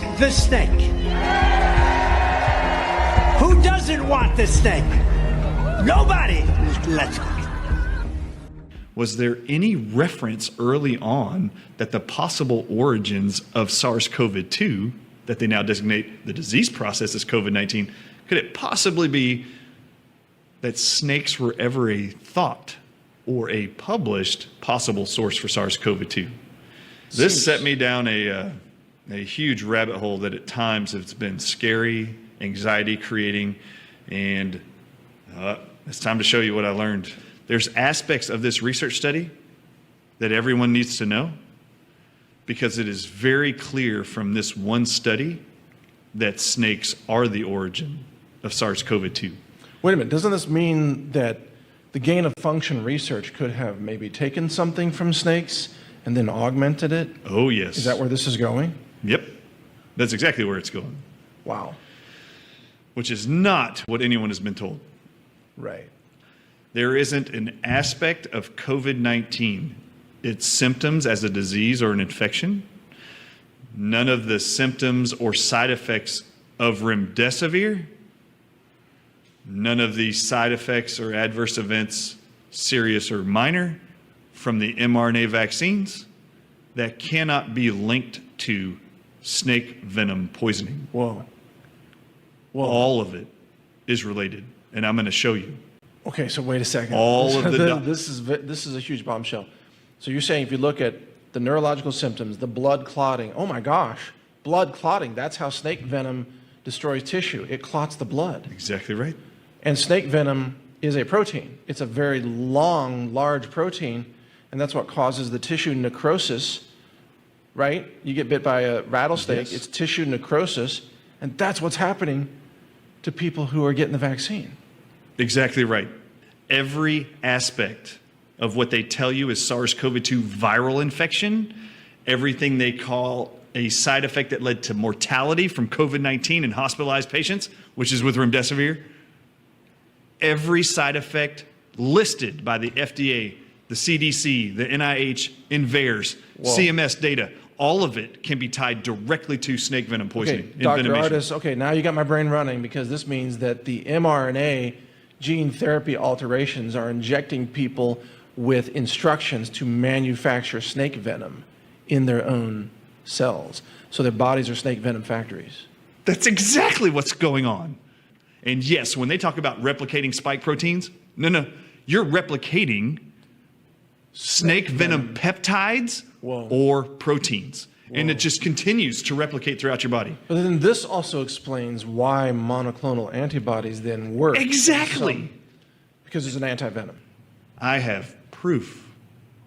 wants the snake? Who doesn't want the snake? Nobody. Let's go. Was there any reference early on that the possible origins of SARS-CoV-2, that they now designate the disease process as COVID-19, could it possibly be that snakes were ever a thought or a published possible source for SARS-CoV-2? This set me down a huge rabbit hole that at times it's been scary, anxiety creating, and it's time to show you what I learned. There's aspects of this research study that everyone needs to know, because it is very clear from this one study that snakes are the origin of SARS-CoV-2. Wait a minute, doesn't this mean that the gain of function research could have maybe taken something from snakes and then augmented it? Oh, yes. Is that where this is going? Yep. That's exactly where it's going. Wow. Which is not what anyone has been told. Right. There isn't an aspect of COVID-19, its symptoms as a disease or an infection, none of the symptoms or side effects of remdesivir, none of the side effects or adverse events, serious or minor, from the mRNA vaccines that cannot be linked to snake venom poisoning. Whoa. All of it is related, and I'm going to show you. Okay, so wait a second. All of the this is a huge bombshell. So you're saying if you look at the neurological symptoms, the blood clotting, oh my gosh, blood clotting, that's how snake venom destroys tissue. It clots the blood. Exactly right. And snake venom is a protein. It's a very long, large protein, and that's what causes the tissue necrosis, right? You get bit by a rattlesnake, It's tissue necrosis, and that's what's happening to people who are getting the vaccine. Exactly right. Every aspect of what they tell you is SARS-CoV-2 viral infection, everything they call a side effect that led to mortality from COVID-19 in hospitalized patients, which is with remdesivir, every side effect listed by the FDA, the CDC, the NIH, in VAERS, CMS data, all of it can be tied directly to snake venom poisoning. Okay, Dr. Artis, okay, now you got my brain running, because this means that the mRNA gene therapy alterations are injecting people with instructions to manufacture snake venom in their own cells. So their bodies are snake venom factories. That's exactly what's going on. And yes, when they talk about replicating spike proteins, no, you're replicating snake venom peptides or proteins. And it just continues to replicate throughout your body. But then this also explains why monoclonal antibodies then work. Exactly. Because it's an anti-venom. I have proof,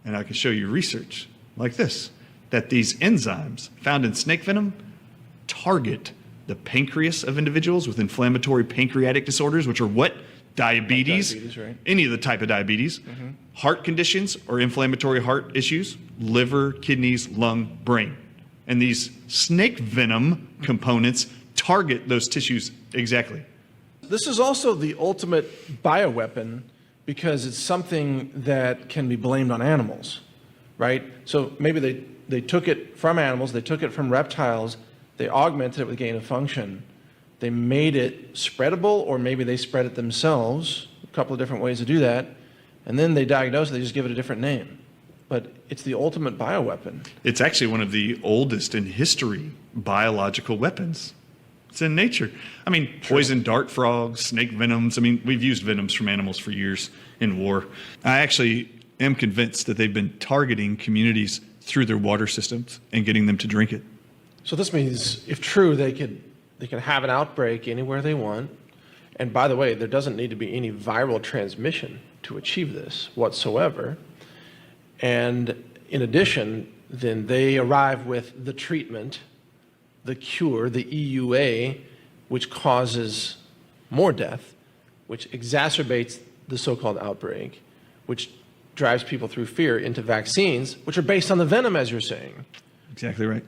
and I can show you research like this, that these enzymes found in snake venom target the pancreas of individuals with inflammatory pancreatic disorders, which are what? Diabetes, right? Any of the type of diabetes, heart conditions or inflammatory heart issues, liver, kidneys, lung, brain. And these snake venom components target those tissues exactly. This is also the ultimate bioweapon, because it's something that can be blamed on animals, right? So maybe they took it from animals, they took it from reptiles, they augmented it with gain of function. They made it spreadable, or maybe they spread it themselves, a couple of different ways to do that, and then they diagnose it, they just give it a different name. But it's the ultimate bioweapon. It's actually one of the oldest in history biological weapons. It's in nature. I mean, poison dart frogs, snake venoms. I mean, we've used venoms from animals for years in war. I actually am convinced that they've been targeting communities through their water systems and getting them to drink it. So this means, if true, they could have an outbreak anywhere they want. And by the way, there doesn't need to be any viral transmission to achieve this whatsoever. And in addition, then they arrive with the treatment, the cure, the EUA, which causes more death, which exacerbates the so-called outbreak, which drives people through fear into vaccines, which are based on the venom, as you're saying. Exactly right.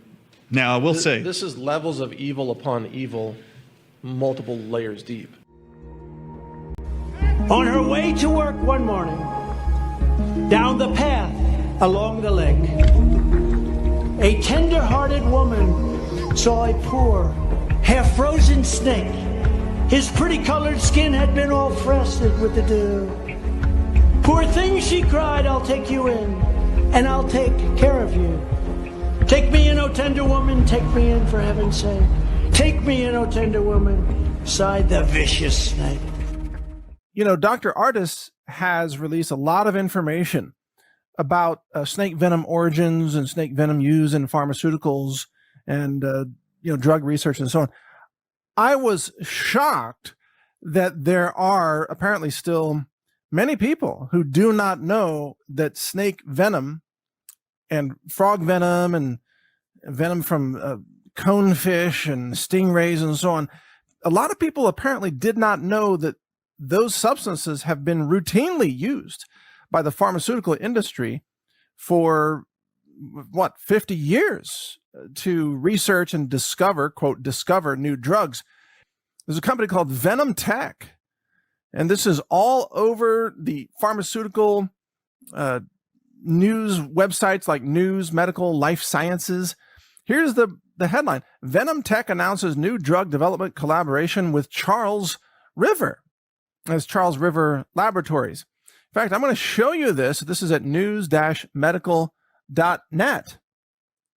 Now, I will say, this is levels of evil upon evil, multiple layers deep. On her way to work one morning, down the path along the lake, a tender-hearted woman saw a poor, half-frozen snake. His pretty colored skin had been all frosted with the dew. Poor thing, she cried, I'll take you in, and I'll take care of you. Take me in, O tender woman, take me in for heaven's sake. Take me in, O tender woman, sighed the vicious snake. You know, Dr. Ardis has released a lot of information about snake venom origins and snake venom use in pharmaceuticals and, drug research and so on. I was shocked that there are apparently still many people who do not know that snake venom and frog venom and venom from conefish and stingrays and so on, a lot of people apparently did not know that those substances have been routinely used by the pharmaceutical industry for 50 years to research and discover, quote, discover new drugs. There's a company called VENOM Tech, and this is all over the pharmaceutical news websites like News, Medical, Life Sciences. Here's the headline. VENOM Tech announces new drug development collaboration with Charles River. That's Charles River Laboratories. In fact, I'm going to show you this. This is at news-medical.net.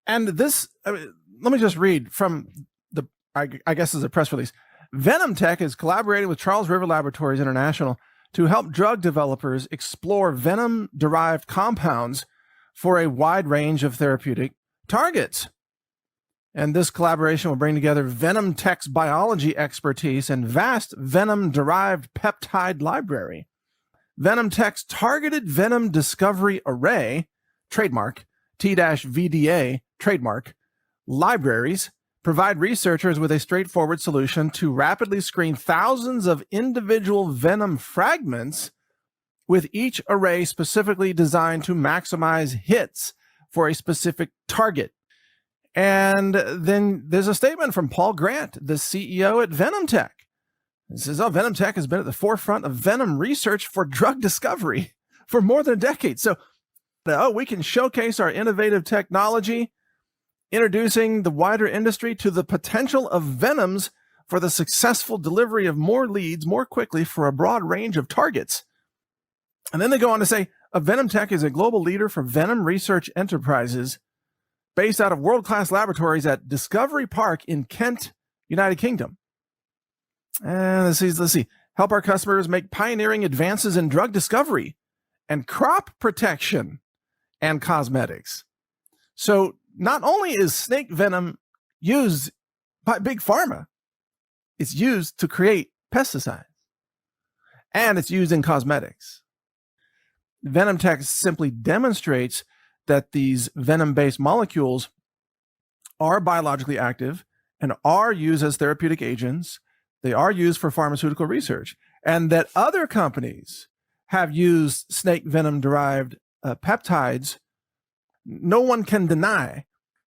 And this, let me just read from I guess this is a press release. VENOM Tech is collaborating with Charles River Laboratories International to help drug developers explore venom-derived compounds for a wide range of therapeutic targets. And this collaboration will bring together VENOM Tech's biology expertise and vast venom-derived peptide library. VENOM Tech's targeted venom discovery array, trademark, T-VDA, trademark, libraries provide researchers with a straightforward solution to rapidly screen thousands of individual venom fragments, with each array specifically designed to maximize hits for a specific target. And then there's a statement from Paul Grant, the CEO at VENOM Tech. It says, VENOM Tech has been at the forefront of venom research for drug discovery for more than a decade. So, we can showcase our innovative technology, introducing the wider industry to the potential of venoms for the successful delivery of more leads more quickly for a broad range of targets. And then they go on to say, VENOM Tech is a global leader for venom research enterprises based out of world-class laboratories at Discovery Park in Kent, United Kingdom. And let's see. Help our customers make pioneering advances in drug discovery and crop protection and cosmetics. So not only is snake venom used by Big Pharma, it's used to create pesticides, and it's used in cosmetics. VENOM Tech simply demonstrates that these venom-based molecules are biologically active and are used as therapeutic agents. They are used for pharmaceutical research, and that other companies have used snake venom-derived peptides. No one can deny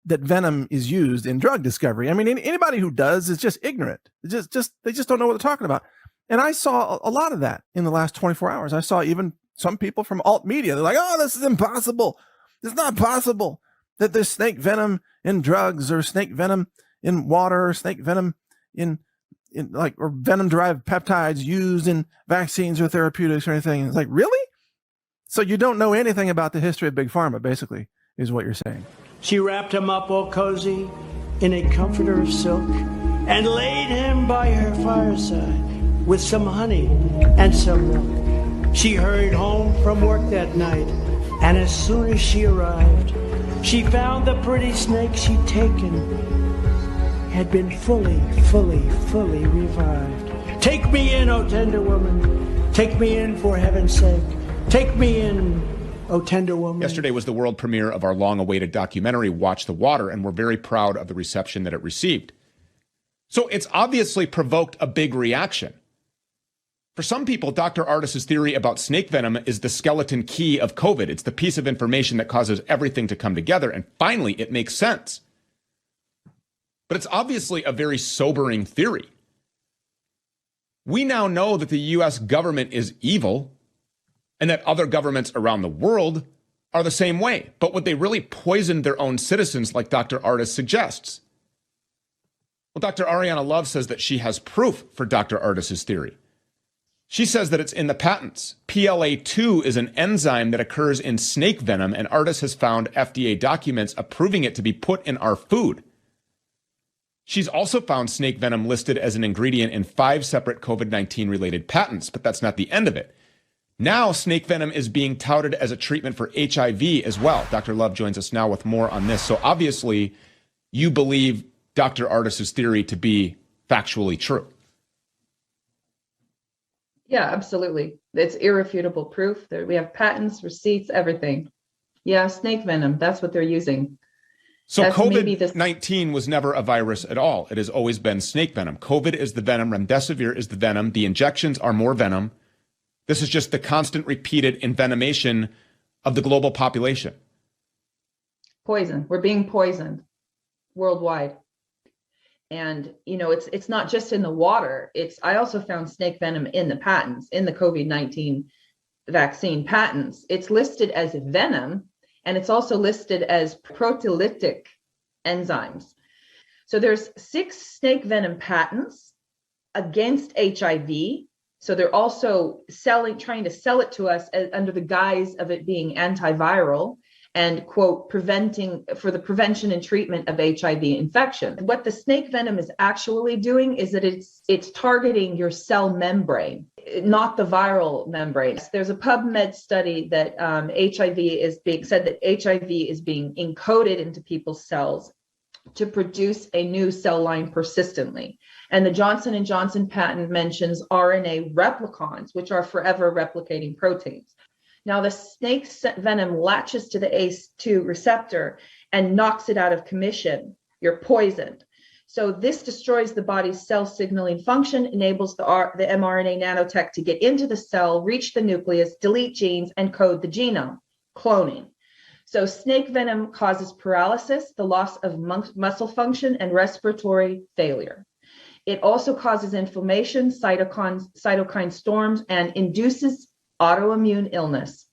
that venom is used in drug discovery. I mean, anybody who does is just ignorant. They just don't know what they're talking about. And I saw a lot of that in the last 24 hours. I saw even some people from alt media. They're like, this is impossible. It's not possible that there's snake venom in drugs, or snake venom in water, or snake venom or venom-derived peptides used in vaccines or therapeutics or anything. And it's like, really? So you don't know anything about the history of Big Pharma, basically, is what you're saying. She wrapped him up all cozy in a comforter of silk and laid him by her fireside with some honey and some milk. She hurried home from work that night, and as soon as she arrived, she found the pretty snake she'd taken had been fully revived. Take me in, O tender woman. Take me in for heaven's sake. Take me in, O tender woman. Yesterday was the world premiere of our long-awaited documentary, Watch the Water, and we're very proud of the reception that it received. So it's obviously provoked a big reaction. For some people, Dr. Ardis's theory about snake venom is the skeleton key of COVID. It's the piece of information that causes everything to come together, and finally, it makes sense. But it's obviously a very sobering theory. We now know that the U.S. government is evil, and that other governments around the world are the same way. But would they really poison their own citizens like Dr. Ardis suggests? Well, Dr. Ariana Love says that she has proof for Dr. Ardis's theory. She says that it's in the patents. PLA2 is an enzyme that occurs in snake venom, and Ardis has found FDA documents approving it to be put in our food. She's also found snake venom listed as an ingredient in 5 separate COVID-19 related patents, but that's not the end of it. Now, snake venom is being touted as a treatment for HIV as well. Dr. Love joins us now with more on this. So obviously, you believe Dr. Ardis's theory to be factually true. Yeah, absolutely. It's irrefutable proof. We have patents, receipts, everything. Yeah, snake venom, that's what they're using. So COVID-19 was never a virus at all. It has always been snake venom. COVID is the venom. Remdesivir is the venom. The injections are more venom. This is just the constant repeated envenomation of the global population. Poison. We're being poisoned worldwide. And, you know, it's not just in the water. I also found snake venom in the patents, in the COVID-19 vaccine patents. It's listed as venom, and it's also listed as proteolytic enzymes. So there's 6 snake venom patents against HIV. So they're also trying to sell it to us under the guise of it being antiviral and, quote, for the prevention and treatment of HIV infection. What the snake venom is actually doing is that it's targeting your cell membrane, not the viral membrane. There's a PubMed study that HIV is being encoded into people's cells to produce a new cell line persistently. And the Johnson & Johnson patent mentions RNA replicons, which are forever replicating proteins. Now, the snake venom latches to the ACE2 receptor and knocks it out of commission. You're poisoned. So this destroys the body's cell signaling function, enables the mRNA nanotech to get into the cell, reach the nucleus, delete genes, and code the genome, cloning. So snake venom causes paralysis, the loss of muscle function, and respiratory failure. It also causes inflammation, cytokine storms, and induces autoimmune illness.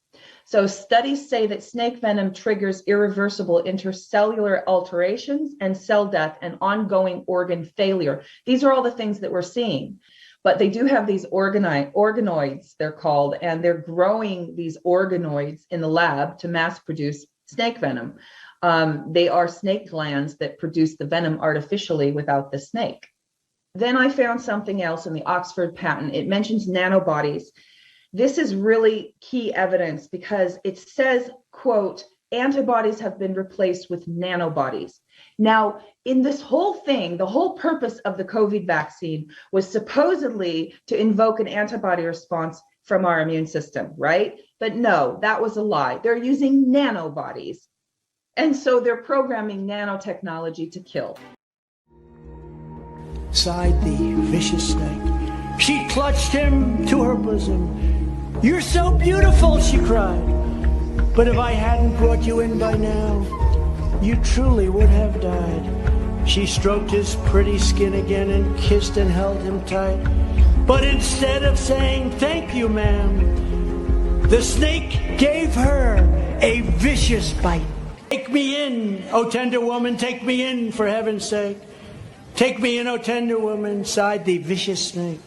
So studies say that snake venom triggers irreversible intercellular alterations and cell death and ongoing organ failure. These are all the things that we're seeing. But they do have these organoids, they're called, and they're growing these organoids in the lab to mass produce snake venom. They are snake glands that produce the venom artificially without the snake. Then I found something else in the Oxford patent. It mentions nanobodies. This is really key evidence because it says, quote, antibodies have been replaced with nanobodies. Now, in this whole thing, the whole purpose of the COVID vaccine was supposedly to invoke an antibody response from our immune system, right? But no, that was a lie. They're using nanobodies. And so they're programming nanotechnology to kill. Sighed the vicious snake. She clutched him to her bosom. "You're so beautiful," she cried. "But if I hadn't brought you in by now, you truly would have died." She stroked his pretty skin again and kissed and held him tight. But instead of saying, "Thank you, ma'am," the snake gave her a vicious bite. "Take me in, O tender woman, take me in, for heaven's sake. Take me in, O tender woman," sighed the vicious snake.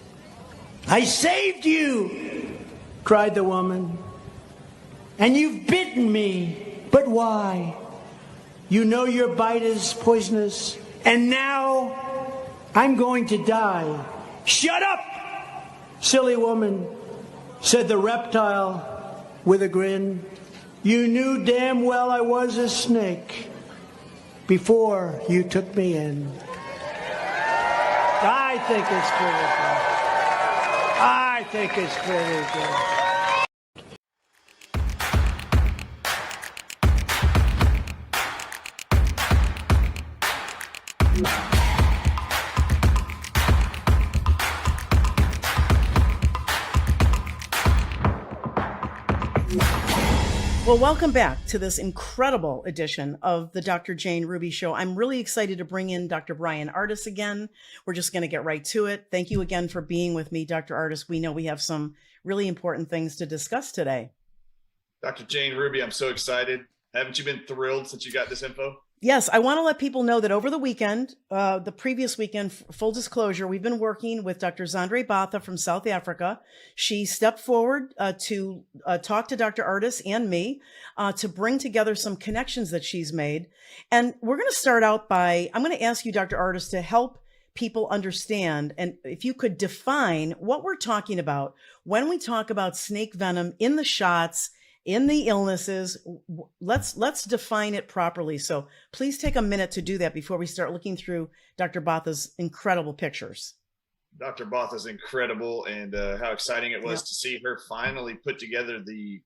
"I saved you," cried the woman, "and you've bitten me. But why? You know your bite is poisonous, and now I'm going to die." "Shut up, silly woman," said the reptile with a grin. "You knew damn well I was a snake before you took me in." I think it's pretty good. I think it's pretty good. Well, welcome back to this incredible edition of the Dr. Jane Ruby Show. I'm really excited to bring in Dr. Bryan Ardis again. We're just going to get right to it. Thank you again for being with me, Dr. Ardis. We know we have some really important things to discuss today. Dr. Jane Ruby, I'm so excited. Haven't you been thrilled since you got this info? Yes, I want to let people know that over the weekend, the previous weekend, full disclosure, we've been working with Dr. Zandre Batha from South Africa. She stepped forward to talk to Dr. Artis and me to bring together some connections that she's made. And we're going to start out by, I'm going to ask you, Dr. Artis, to help people understand, and if you could define what we're talking about when we talk about snake venom in the shots, in the illnesses. Let's define it properly. So please take a minute to do that before we start looking through Dr. Batha's incredible pictures. Dr. Batha's incredible, and how exciting it was to see her finally put together the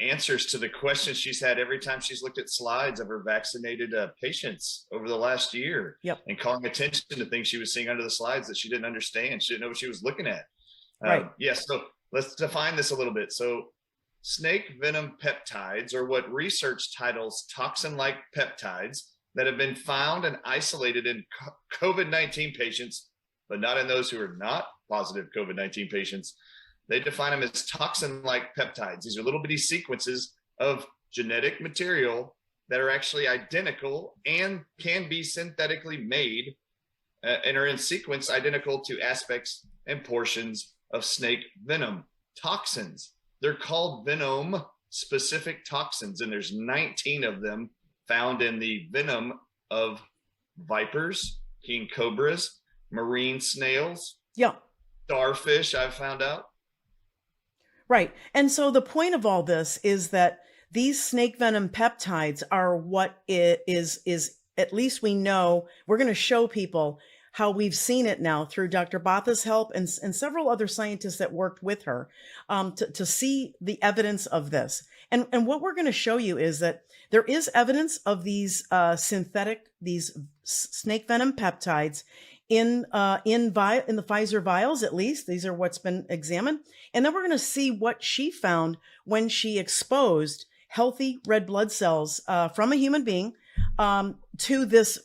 answers to the questions she's had every time she's looked at slides of her vaccinated patients over the last year, and calling attention to things she was seeing under the slides that she didn't understand. She didn't know what she was looking at. Yes. So let's define this a little bit. So snake venom peptides, or what research titles toxin-like peptides, that have been found and isolated in COVID-19 patients, but not in those who are not positive COVID-19 patients. They define them as toxin-like peptides. These are little bitty sequences of genetic material that are actually identical and can be synthetically made and are in sequence identical to aspects and portions of snake venom toxins. They're called VENOM specific toxins, and there's 19 of them found in the venom of vipers, king cobras, marine snails, starfish, I've found out. Right. And so the point of all this is that these snake venom peptides are what it is, at least we know. We're going to show people how we've seen it now through Dr. Batha's help and several other scientists that worked with her to see the evidence of this. And what we're going to show you is that there is evidence of these these snake venom peptides in the Pfizer vials, at least. These are what's been examined. And then we're going to see what she found when she exposed healthy red blood cells from a human being to this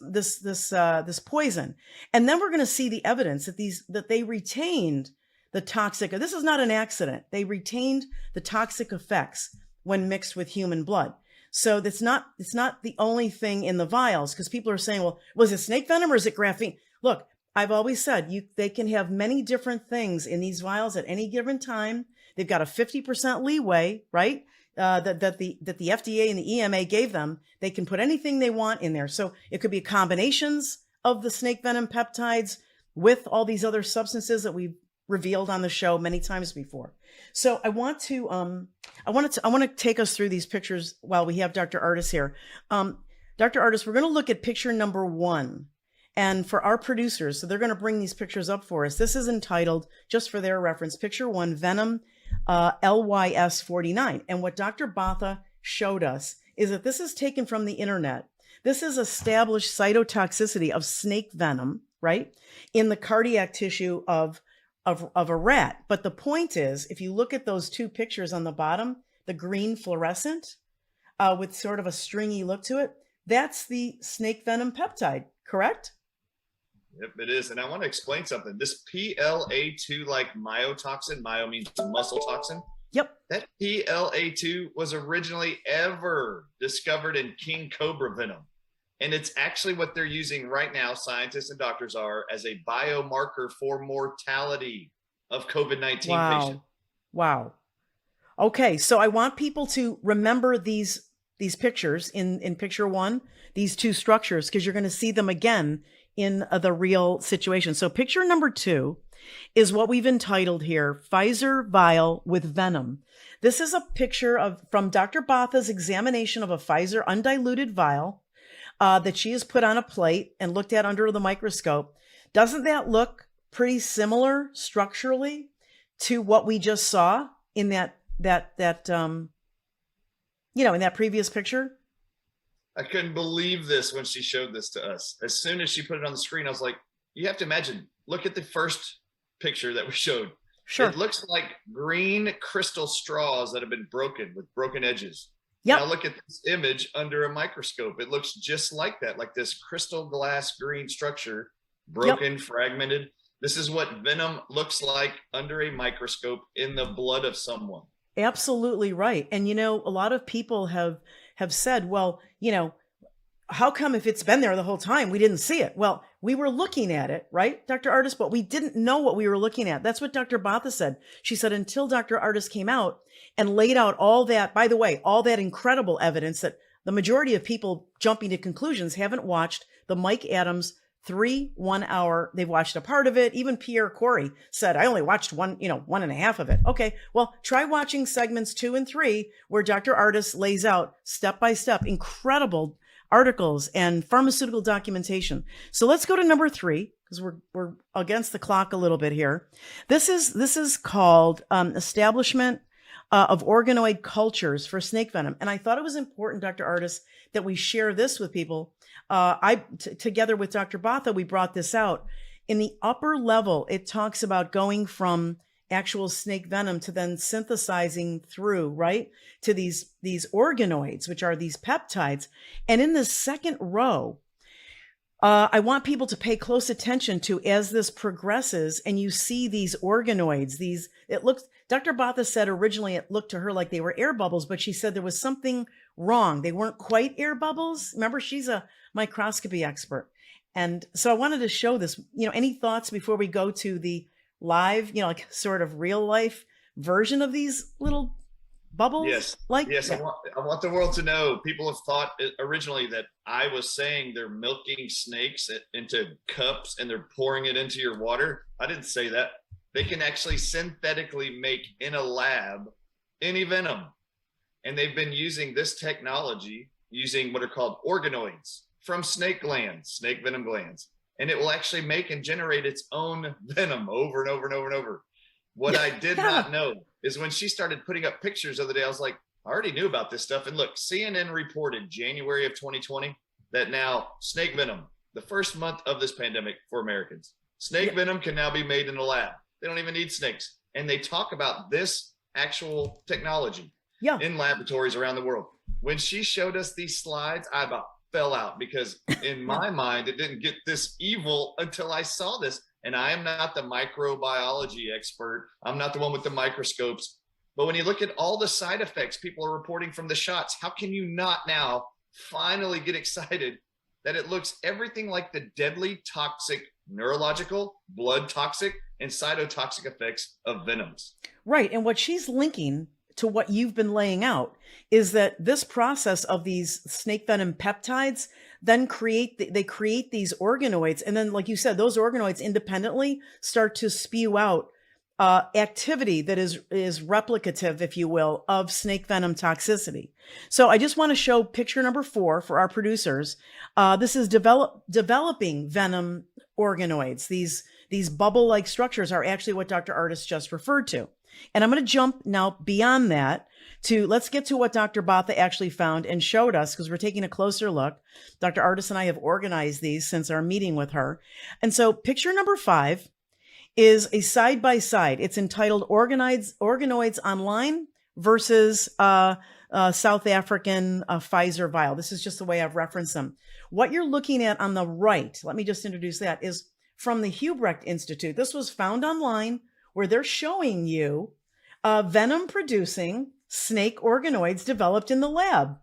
poison. And then we're going to see the evidence that they retained the toxic. This is not an accident. They retained the toxic effects when mixed with human blood. So it's not the only thing in the vials, because people are saying, well, was it snake venom or is it graphene? Look, I've always said they can have many different things in these vials at any given time. They've got a 50% leeway, right? That the FDA and the EMA gave them. They can put anything they want in there. So it could be combinations of the snake venom peptides with all these other substances that we've revealed on the show many times before. So I want to take us through these pictures while we have Dr. Artis here. Dr. Artis, we're going to look at picture number 1. And for our producers, so they're going to bring these pictures up for us. This is entitled, just for their reference, picture 1, Venom LYS 49. And what Dr. Batha showed us is that this is taken from the internet. This is established cytotoxicity of snake venom, right, in the cardiac tissue of a rat. But the point is, if you look at those two pictures on the bottom, the green fluorescent with sort of a stringy look to it, that's the snake venom peptide, correct? Yep, it is. And I want to explain something. This PLA2 like myotoxin, myo means muscle toxin. Yep. That PLA2 was originally ever discovered in king cobra venom. And it's actually what they're using right now, scientists and doctors are, as a biomarker for mortality of COVID-19 patients. Wow. Okay, so I want people to remember these pictures in picture 1, these two structures, because you're going to see them again in the real situation. So picture number 2 is what we've entitled here, Pfizer vial with venom. This is a picture from Dr. Batha's examination of a Pfizer undiluted vial that she has put on a plate and looked at under the microscope. Doesn't that look pretty similar structurally to what we just saw in that in that previous picture? I couldn't believe this when she showed this to us. As soon as she put it on the screen, I was like, you have to imagine, look at the first picture that we showed. Sure. It looks like green crystal straws that have been broken with broken edges. Yep. Now look at this image under a microscope. It looks just like that, like this crystal glass green structure, broken, fragmented. This is what venom looks like under a microscope in the blood of someone. Absolutely right. And, a lot of people have said, well, how come if it's been there the whole time, we didn't see it? Well, we were looking at it, right, Dr. Artis, but we didn't know what we were looking at. That's what Dr. Botha said. She said until Dr. Artis came out and laid out all that, by the way, all that incredible evidence that the majority of people jumping to conclusions haven't watched the Mike Adams 3 1 hour. They've watched a part of it. Even Pierre Corey said, I only watched one and a half of it. Okay, well, try watching segments 2 and 3 where Dr. Artis lays out step by step incredible articles and pharmaceutical documentation. So let's go to number 3 because we're against the clock a little bit here. This is called establishment of organoid cultures for snake venom, and I thought it was important, Dr. Artis, that we share this with people. Together with Dr. Botha, we brought this out. In the upper level, it talks about going from actual snake venom to then synthesizing through, right, to these organoids, which are these peptides. And in the second row, I want people to pay close attention to as this progresses and you see these organoids, Dr. Botha said originally it looked to her like they were air bubbles, but she said there was something wrong. They weren't quite air bubbles. Remember, she's a microscopy expert. And so I wanted to show this, any thoughts before we go to the live, like sort of real life version of these little bubbles? Yes. Yeah. I want the world to know. People have thought originally that I was saying they're milking snakes into cups and they're pouring it into your water. I didn't say that. They can actually synthetically make in a lab any venom. And they've been using this technology using what are called organoids from snake glands, snake venom glands. And it will actually make and generate its own venom over and over and over and over. What I did not know is when she started putting up pictures the other day, I was like, I already knew about this stuff. And look, CNN reported January of 2020 that now snake venom, the first month of this pandemic for Americans, snake venom can now be made in a lab. They don't even need snakes. And they talk about this actual technology in laboratories around the world. When she showed us these slides, I about fell out because in my mind, it didn't get this evil until I saw this. And I am not the microbiology expert. I'm not the one with the microscopes. But when you look at all the side effects people are reporting from the shots, how can you not now finally get excited that it looks everything like the deadly toxic neurological, blood toxic, and cytotoxic effects of venoms? Right. And what she's linking to what you've been laying out is that this process of these snake venom peptides then create these organoids. And then, like you said, those organoids independently start to spew out activity that is replicative, if you will, of snake venom toxicity. So I just want to show picture number 4 for our producers. This is developing venom organoids. These bubble-like structures are actually what Dr. Artis just referred to. And I'm going to jump now beyond that to let's get to what Dr. Botha actually found and showed us, because we're taking a closer look. Dr. Artis and I have organized these since our meeting with her. And so picture number 5 is a side-by-side. It's entitled Organoids Online versus South African Pfizer vial. This is just the way I've referenced them. What you're looking at on the right, let me just introduce that, is from the Hubrecht Institute. This was found online where they're showing you venom-producing snake organoids developed in the lab.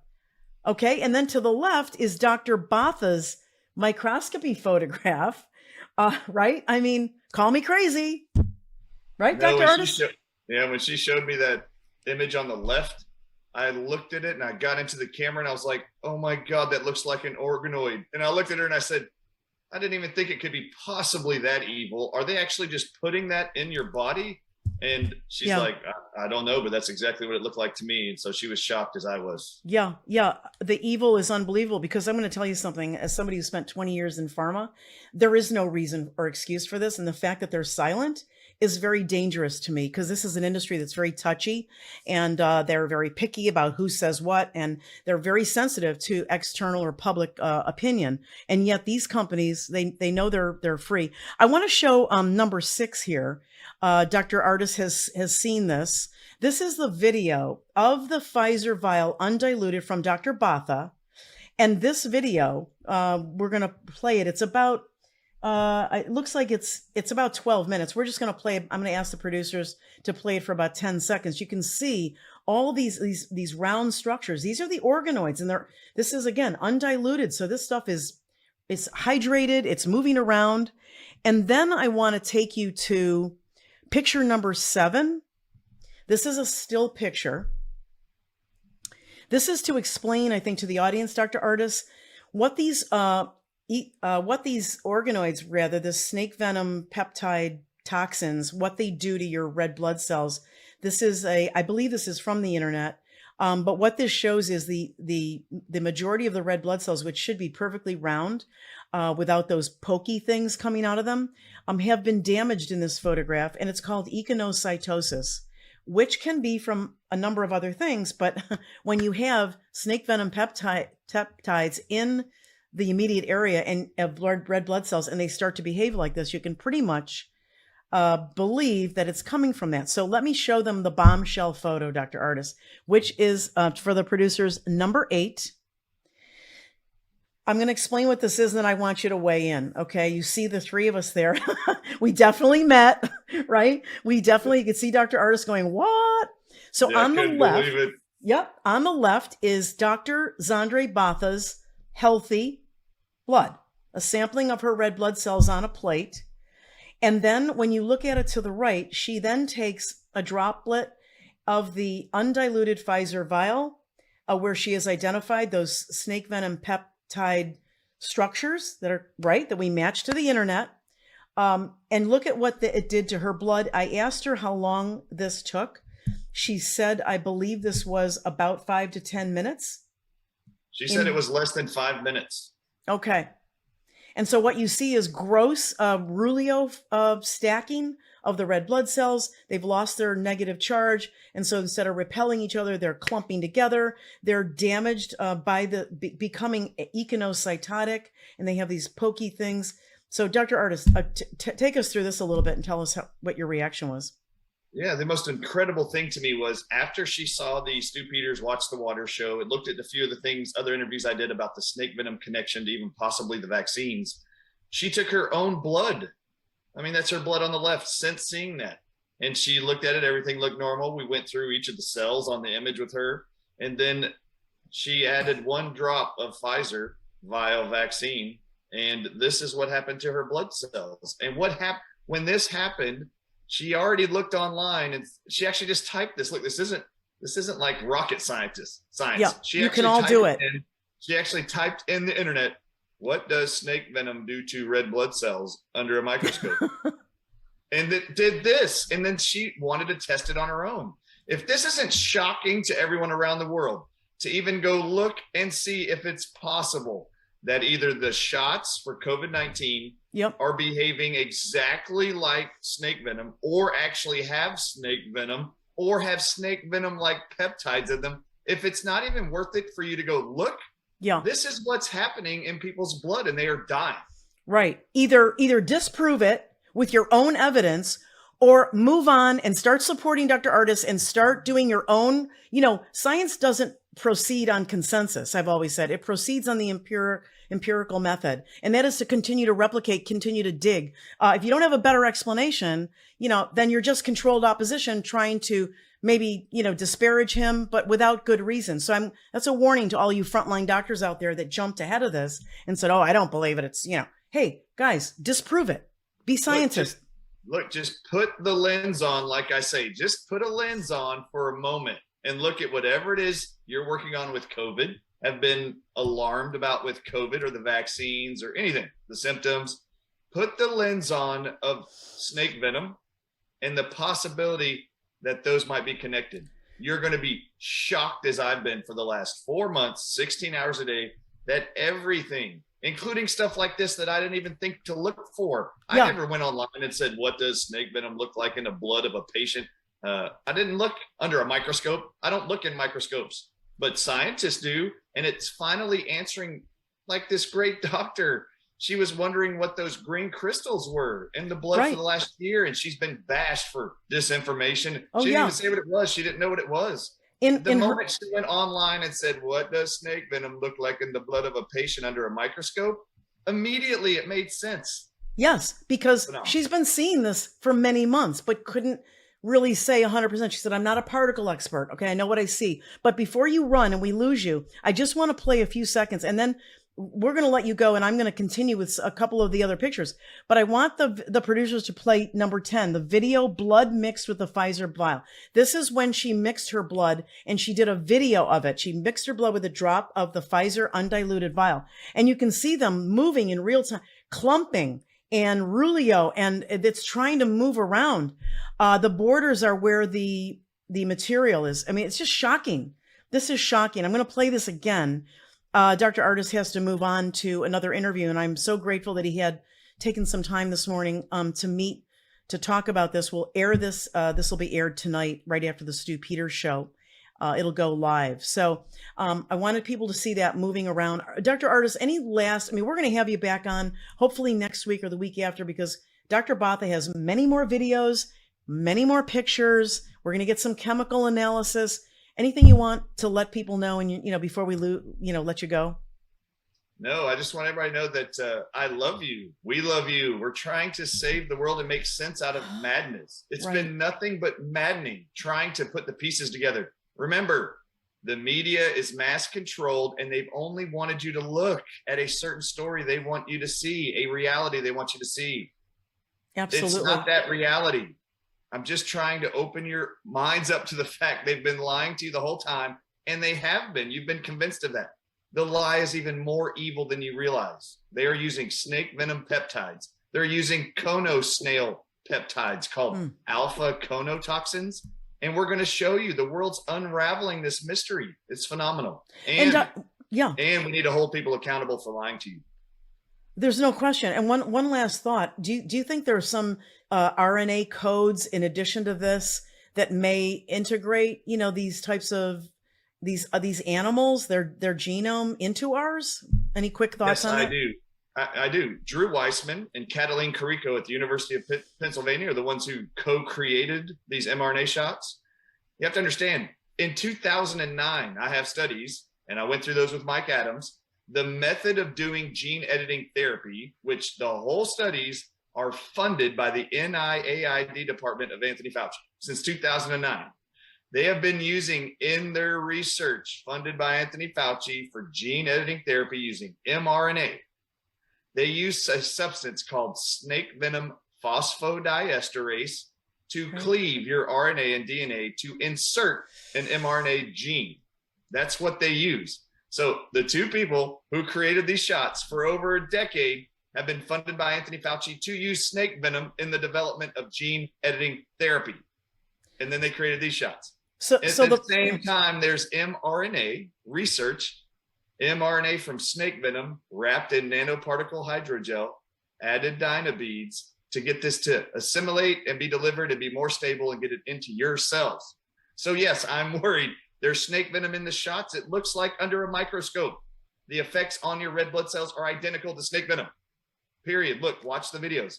Okay, and then to the left is Dr. Botha's microscopy photograph, right? I mean, call me crazy, right, No, Dr. Artis? when she showed me that image on the left, I looked at it and I got into the camera and I was like, oh my God, that looks like an organoid. And I looked at her and I said, I didn't even think it could be possibly that evil. Are they actually just putting that in your body? And she's like, I don't know, but that's exactly what it looked like to me. And so she was shocked as I was. Yeah. The evil is unbelievable, because I'm going to tell you something. As somebody who spent 20 years in pharma, there is no reason or excuse for this. And the fact that they're silent is very dangerous to me, because this is an industry that's very touchy, and they're very picky about who says what, and they're very sensitive to external or public opinion. And yet these companies, they know they're free. I want to show number 6 here. Dr. Artis has seen this. This is the video of the Pfizer vial undiluted from Dr. Botha. And this video, we're going to play it. It's about, it looks like it's about 12 minutes. We're just going to play it. I'm going to ask the producers to play it for about 10 seconds. You can see all these round structures. These are the organoids, and this is again undiluted. So this stuff it's hydrated, it's moving around. And then I want to take you to picture number 7. This is a still picture. This is to explain, I think, to the audience, Dr. Artis, what these organoids, rather, the snake venom peptide toxins, what they do to your red blood cells. This is I believe this is from the internet. But what this shows is the majority of the red blood cells, which should be perfectly round, without those pokey things coming out of them, have been damaged in this photograph, and it's called echinocytosis, which can be from a number of other things. But when you have snake venom peptides in the immediate area and of red blood cells, and they start to behave like this, you can pretty much believe that it's coming from that. So let me show them the bombshell photo, Dr. Artis, which is for the producers, number 8. I'm going to explain what this is, and then I want you to weigh in. Okay. You see the 3 of us there. We definitely met, right? You can see Dr. Artis going, what? So Yeah, on the couldn't left, believe it. yep, on the left is Dr. Zandre Batha's healthy blood, a sampling of her red blood cells on a plate. And then when you look at it to the right, she then takes a droplet of the undiluted Pfizer vial, where she has identified those snake venom peptide structures that we matched to the internet. And look at what it did to her blood. I asked her how long this took. She said, I believe this was about 5 to 10 minutes. She said it was less than 5 minutes. Okay. And so what you see is gross rulio stacking of the red blood cells. They've lost their negative charge. And so instead of repelling each other, they're clumping together. They're damaged by becoming echinocytotic, and they have these pokey things. So Dr. Artis, take us through this a little bit and tell us what your reaction was. Yeah, the most incredible thing to me was after she saw the Stu Peters Watch the Water show and looked at a few of the things, other interviews I did about the snake venom connection to even possibly the vaccines, she took her own blood. I mean, that's her blood on the left since seeing that. And she looked at it, everything looked normal. We went through each of the cells on the image with her. And then she added 1 drop of Pfizer vial vaccine. And this is what happened to her blood cells. And what happened when this happened, she already looked online and she actually just typed this. Look, this isn't like rocket science. Yeah, you can all do it. She actually typed in the internet, what does snake venom do to red blood cells under a microscope? And it did this. And then she wanted to test it on her own. If this isn't shocking to everyone around the world, to even go look and see if it's possible that either the shots for COVID-19 are behaving exactly like snake venom, or actually have snake venom, or have snake venom like peptides in them. If it's not even worth it for you to go look, this is what's happening in people's blood, and they are dying. Right. Either disprove it with your own evidence, or move on and start supporting Dr. Artis and start doing your own. Science doesn't proceed on consensus. I've always said it proceeds on the empirical method, and that is to continue to replicate, continue to dig. If you don't have a better explanation, then you're just controlled opposition trying to maybe, disparage him, but without good reason. So that's a warning to all you frontline doctors out there that jumped ahead of this and said, oh, I don't believe it. It's, hey guys, disprove it. Be scientists. Look, just put the lens on. Like I say, just put a lens on for a moment and look at whatever it is you're working on with COVID, have been alarmed about with COVID or the vaccines or anything, the symptoms. Put the lens on of snake venom and the possibility that those might be connected. You're going to be shocked, as I've been for the last 4 months, 16 hours a day, that everything, including stuff like this that I didn't even think to look for. I never went online and said, what does snake venom look like in the blood of a patient? I didn't look under a microscope. I don't look in microscopes, but scientists do. And it's finally answering, like this great doctor. She was wondering what those green crystals were in the blood for the last year. And she's been bashed for disinformation. She didn't even say what it was. She didn't know what it was. The moment she went online and said, what does snake venom look like in the blood of a patient under a microscope? Immediately it made sense. Yes, because she's been seeing this for many months, but couldn't really say 100%. She said, I'm not a particle expert. Okay, I know what I see. But before you run and we lose you, I just want to play a few seconds, and then we're going to let you go, and I'm going to continue with a couple of the other pictures. But I want the producers to play number 10, the video, blood mixed with the Pfizer vial. This is when she mixed her blood, and she did a video of it. She mixed her blood with a drop of the Pfizer undiluted vial. And you can see them moving in real time, clumping and Rulio, and it's trying to move around. The borders are where the material is. I mean, it's just shocking. This is shocking. I'm going to play this again. Dr. Ardis has to move on to another interview, and I'm so grateful that he had taken some time this morning to meet to talk about this. We'll air this. This will be aired tonight, right after the Stu Peters show. It'll go live. So I wanted people to see that moving around. Dr. Ardis, any last, I mean, we're going to have you back on hopefully next week or the week after, because Dr. Botha has many more videos, many more pictures. We're going to get some chemical analysis. Anything you want to let people know, and before we let you go? No, I just want everybody to know that I love you. We love you. We're trying to save the world and make sense out of madness. It's been nothing but maddening trying to put the pieces together. Remember, the media is mass controlled, and they've only wanted you to look at a certain story they want you to see, a reality they want you to see. Absolutely. It's not that reality. I'm just trying to open your minds up to the fact they've been lying to you the whole time, and they have been. You've been convinced of that. The lie is even more evil than you realize. They are using snake venom peptides. They're using cono snail peptides called alpha conotoxins. And we're going to show you the world's unraveling this mystery. It's phenomenal. And we need to hold people accountable for lying to you. There's no question. And one last thought. Do you think there are some RNA codes in addition to this that may integrate, these types of these animals, their genome into ours? Any quick thoughts on that? I do. Drew Weissman and Cataline Carrico at the University of Pennsylvania are the ones who co-created these mRNA shots. You have to understand, in 2009, I have studies, and I went through those with Mike Adams. The method of doing gene editing therapy, which the whole studies are funded by the NIAID department of Anthony Fauci since 2009. They have been using in their research funded by Anthony Fauci for gene editing therapy using mRNA. They use a substance called snake venom phosphodiesterase to cleave your RNA and DNA to insert an mRNA gene. That's what they use. So the two people who created these shots for over a decade have been funded by Anthony Fauci to use snake venom in the development of gene editing therapy. And then they created these shots. So at the same time, there's mRNA research, mRNA from snake venom wrapped in nanoparticle hydrogel, added dynabeads to get this to assimilate and be delivered and be more stable and get it into your cells. So yes, I'm worried. There's snake venom in the shots. It looks like under a microscope. The effects on your red blood cells are identical to snake venom. Period. Look, watch the videos.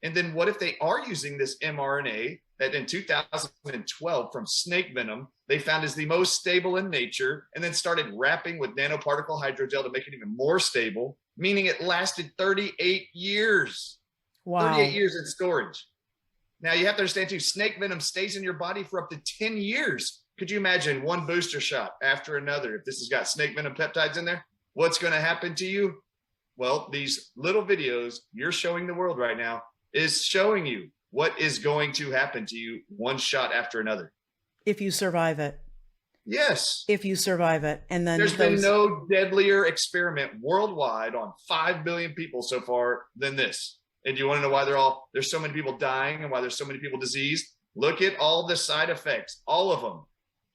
And then what if they are using this mRNA that in 2012 from snake venom, they found is the most stable in nature, and then started wrapping with nanoparticle hydrogel to make it even more stable, meaning it lasted 38 years. Wow. 38 years in storage. Now you have to understand too, snake venom stays in your body for up to 10 years. Could you imagine one booster shot after another? If this has got snake venom peptides in there, what's going to happen to you? Well, these little videos you're showing the world right now is showing you what is going to happen to you one shot after another. If you survive it. Yes. If you survive it. And then there's been no deadlier experiment worldwide on 5 billion people so far than this. And do you want to know why there's so many people dying and why there's so many people diseased? Look at all the side effects. All of them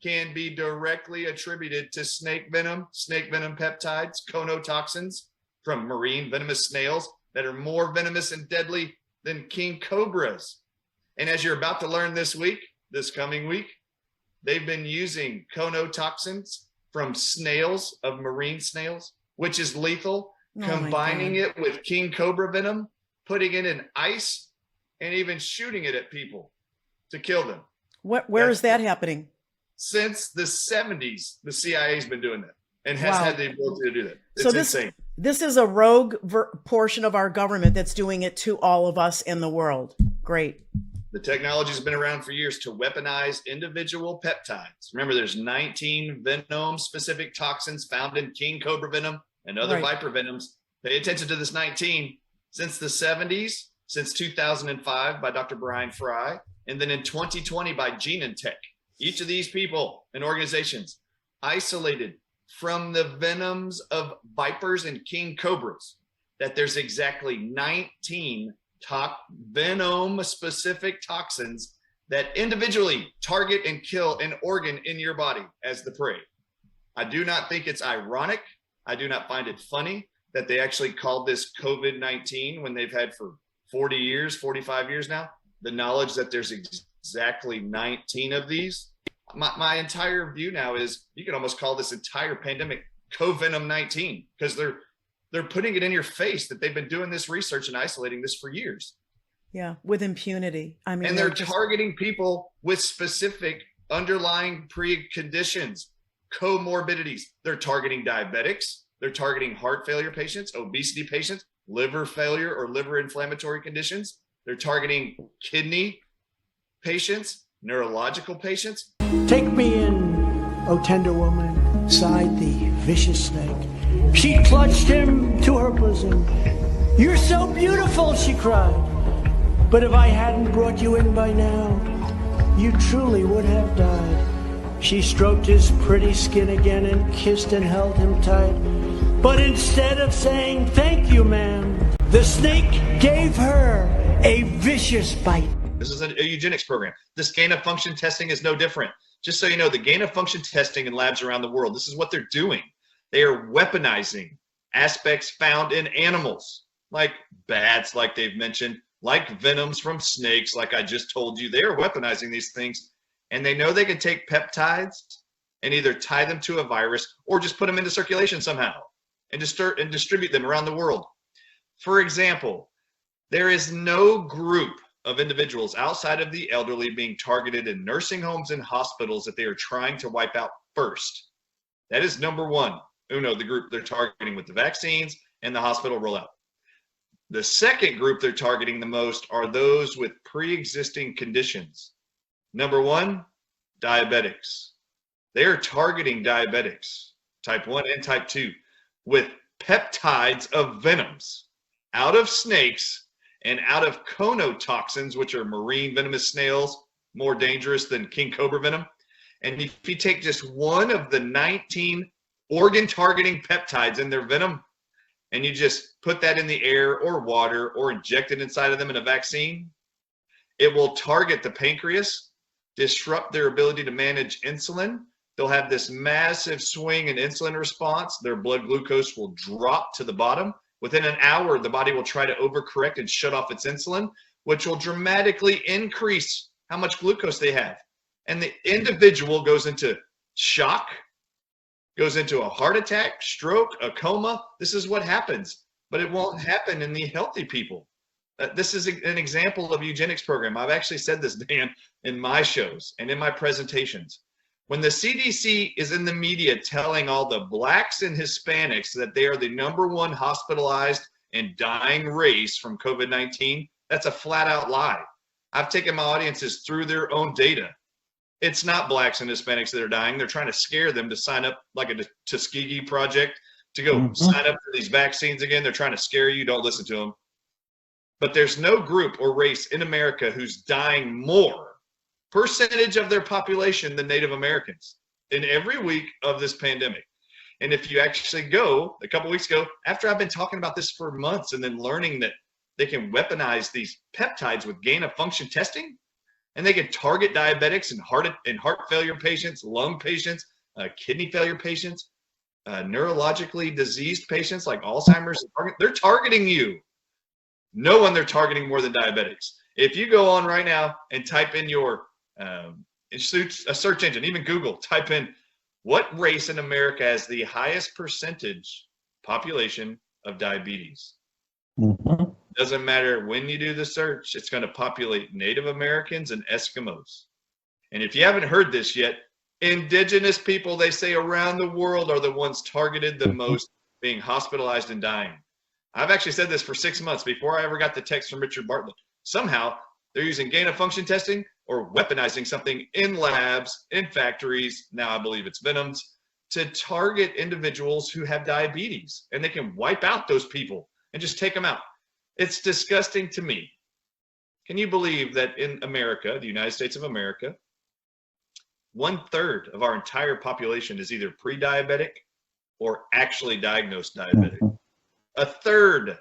can be directly attributed to snake venom peptides, conotoxins from marine venomous snails that are more venomous and deadly than king cobras. And as you're about to learn this coming week, they've been using conotoxins from snails, of marine snails, which is lethal, combining it with king cobra venom, putting it in ice, and even shooting it at people to kill them. Where is that happening? Since the 70s, the CIA's been doing that and has had the ability to do that. It's insane. This is a rogue portion of our government that's doing it to all of us in the world. Great. The technology has been around for years to weaponize individual peptides. Remember, there's 19 venom-specific toxins found in king cobra venom and other viper venoms. Pay attention to this 19. Since the 70s, since 2005 by Dr. Brian Fry, and then in 2020 by Genentech. Each of these people and organizations isolated from the venoms of vipers and king cobras that there's exactly 19 venom-specific toxins that individually target and kill an organ in your body as the prey. I do not think it's ironic. I do not find it funny that they actually called this COVID-19 when they've had for 40 years, 45 years now, the knowledge that there's exactly 19 of these. My entire view now is you can almost call this entire pandemic CoVenom 19 because they're putting it in your face that they've been doing this research and isolating this for years. Yeah, with impunity. I mean, and they're targeting people with specific underlying preconditions, comorbidities. They're targeting diabetics. They're targeting heart failure patients, obesity patients, liver failure or liver inflammatory conditions. They're targeting kidney patients, neurological patients. Take me in, O tender woman, sighed the vicious snake. She clutched him to her bosom. You're so beautiful, she cried. But if I hadn't brought you in by now, you truly would have died. She stroked his pretty skin again and kissed and held him tight. But instead of saying, thank you, ma'am, the snake gave her a vicious bite. This is a eugenics program. This gain of function testing is no different. Just so you know, the gain of function testing in labs around the world, this is what they're doing. They are weaponizing aspects found in animals, like bats, like they've mentioned, like venoms from snakes, like I just told you. They are weaponizing these things, and they know they can take peptides and either tie them to a virus or just put them into circulation somehow and distribute them around the world. For example, there is no group of individuals outside of the elderly being targeted in nursing homes and hospitals that they are trying to wipe out first. That is number one. The group they're targeting with the vaccines and the hospital rollout. The second group they're targeting the most are those with pre-existing conditions. Number one, diabetics. They are targeting diabetics, type 1 and type 2, with peptides of venoms out of snakes and out of conotoxins, which are marine venomous snails, more dangerous than king cobra venom. And if you take just one of the 19 organ targeting peptides in their venom, and you just put that in the air or water or inject it inside of them in a vaccine, it will target the pancreas, disrupt their ability to manage insulin. They'll have this massive swing in insulin response. Their blood glucose will drop to the bottom. Within an hour, the body will try to overcorrect and shut off its insulin, which will dramatically increase how much glucose they have. And the individual goes into shock, goes into a heart attack, stroke, a coma. This is what happens, but it won't happen in the healthy people. This is an example of eugenics program. I've actually said this, Dan, in my shows and in my presentations. When the CDC is in the media telling all the blacks and Hispanics that they are the #1 hospitalized and dying race from COVID-19, that's a flat out lie. I've taken my audiences through their own data. It's not blacks and Hispanics that are dying. They're trying to scare them to sign up like a Tuskegee project to go sign up for these vaccines again. They're trying to scare you. Don't listen to them. But there's no group or race in America who's dying more percentage of their population than Native Americans in every week of this pandemic. And if you actually go a couple weeks ago, after I've been talking about this for months and then learning that they can weaponize these peptides with gain of function testing, and they can target diabetics and heart failure patients, lung patients, kidney failure patients, neurologically diseased patients like Alzheimer's, they're targeting you. No one they're targeting more than diabetics. If you go on right now and type in your a search engine, even Google, type in what race in America has the highest percentage population of diabetes. Doesn't matter when you do the search, it's going to populate Native Americans and Eskimos. And if you haven't heard this yet, indigenous people, they say around the world, are the ones targeted the most, being hospitalized and dying. I've actually said this for 6 months before I ever got the text from Richard Bartlett. Somehow, They're using gain of function testing or weaponizing something in labs, in factories. Now I believe it's venoms to target individuals who have diabetes, and they can wipe out those people and just take them out. It's disgusting to me. Can you believe that in America, the United States of America, 1/3 of our entire population is either pre-diabetic or actually diagnosed diabetic? A third.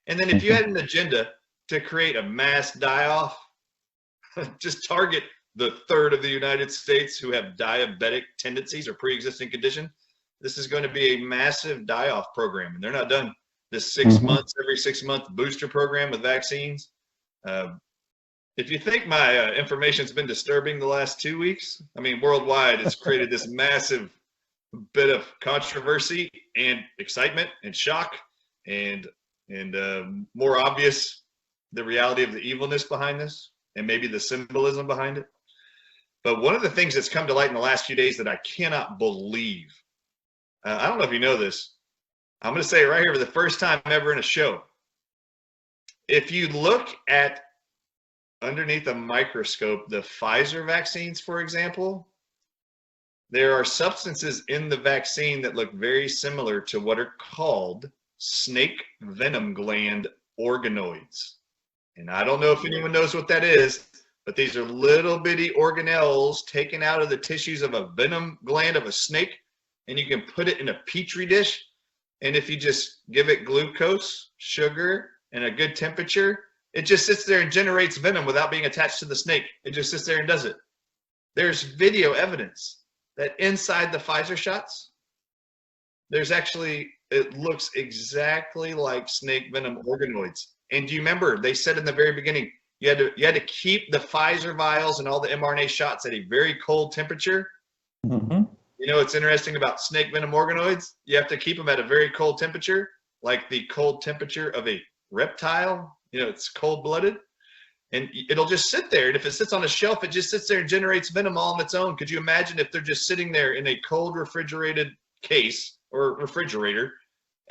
And then if you had an agenda to create a mass die-off, just target the third of the United States who have diabetic tendencies or pre-existing condition. This is going to be a massive die-off program, and they're not done. This 6 months, every 6 month booster program with vaccines. If you think my information's been disturbing the last 2 weeks, I mean, worldwide, it's created this massive bit of controversy and excitement and shock and more obvious the reality of the evilness behind this and maybe the symbolism behind it. But one of the things that's come to light in the last few days that I cannot believe, I don't know if you know this, I'm going to say it right here for the first time ever in a show. If you look at underneath a microscope, the Pfizer vaccines, for example, there are substances in the vaccine that look very similar to what are called snake venom gland organoids. And I don't know if anyone knows what that is, but these are little bitty organelles taken out of the tissues of a venom gland of a snake, and you can put it in a petri dish. And if you just give it glucose, sugar, and a good temperature, it just sits there and generates venom without being attached to the snake. It just sits there and does it. There's video evidence that inside the Pfizer shots, there's actually, it looks exactly like snake venom organoids. And do you remember they said in the very beginning, you had to keep the Pfizer vials and all the mRNA shots at a very cold temperature? You know what's interesting about snake venom organoids? You have to keep them at a very cold temperature, like the cold temperature of a reptile. You know, it's cold-blooded, and it'll just sit there. And if it sits on a shelf, it just sits there and generates venom all on its own. Could you imagine if they're just sitting there in a cold refrigerated case or refrigerator,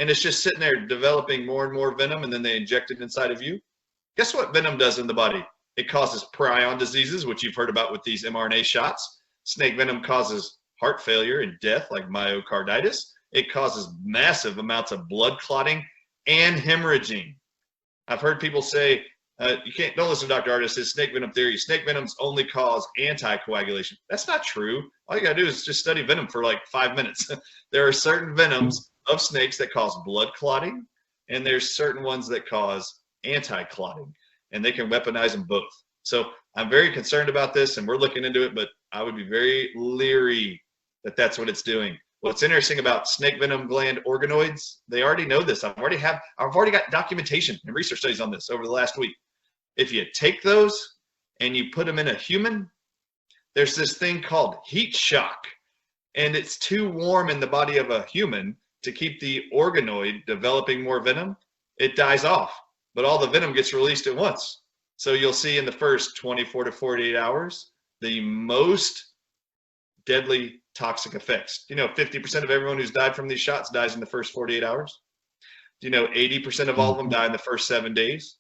and it's just sitting there developing more and more venom, and then they inject it inside of you? Guess what venom does in the body? It causes prion diseases, which you've heard about with these mRNA shots. Snake venom causes heart failure and death, like myocarditis. It causes massive amounts of blood clotting and hemorrhaging. I've heard people say, don't listen to Dr. Artis, his snake venom theory. Snake venoms only cause anticoagulation. That's not true. All you got to do is just study venom for like 5 minutes. There are certain venoms of snakes that cause blood clotting, and there's certain ones that cause anti-clotting, and they can weaponize them both. So I'm very concerned about this, and we're looking into it, but I would be very leery that that's what it's doing. What's interesting about snake venom gland organoids, they already know this. I've already got documentation and research studies on this over the last week. If you take those and you put them in a human, there's this thing called heat shock, and it's too warm in the body of a human to keep the organoid developing more venom. It dies off, but all the venom gets released at once. So you'll see in the first 24 to 48 hours, the most deadly toxic effects. You know, 50% of everyone who's died from these shots dies in the first 48 hours. Do you know 80% of all of them die in the first 7 days?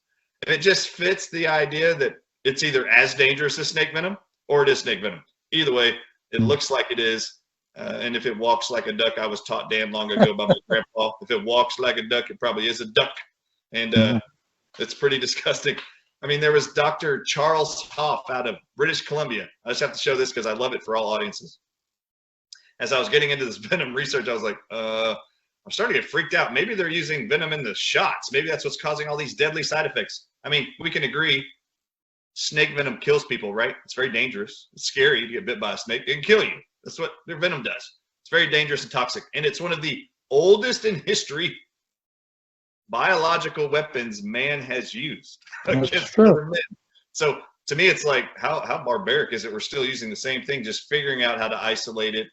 And it just fits the idea that it's either as dangerous as snake venom or it is snake venom. Either way, it looks like it is. And if it walks like a duck, I was taught damn long ago by my grandpa, if it walks like a duck, it probably is a duck. And it's pretty disgusting. I mean, there was Dr. Charles Hoff out of British Columbia. I just have to show this because I love it for all audiences. As I was getting into this venom research, I was like, I'm starting to get freaked out. Maybe they're using venom in the shots. Maybe that's what's causing all these deadly side effects. I mean, we can agree snake venom kills people, right? It's very dangerous. It's scary to get bit by a snake. It can kill you. That's what their venom does. It's very dangerous and toxic. And it's one of the oldest in history biological weapons man has used against other men. So to me, it's like, how barbaric is it? We're still using the same thing, just figuring out how to isolate it,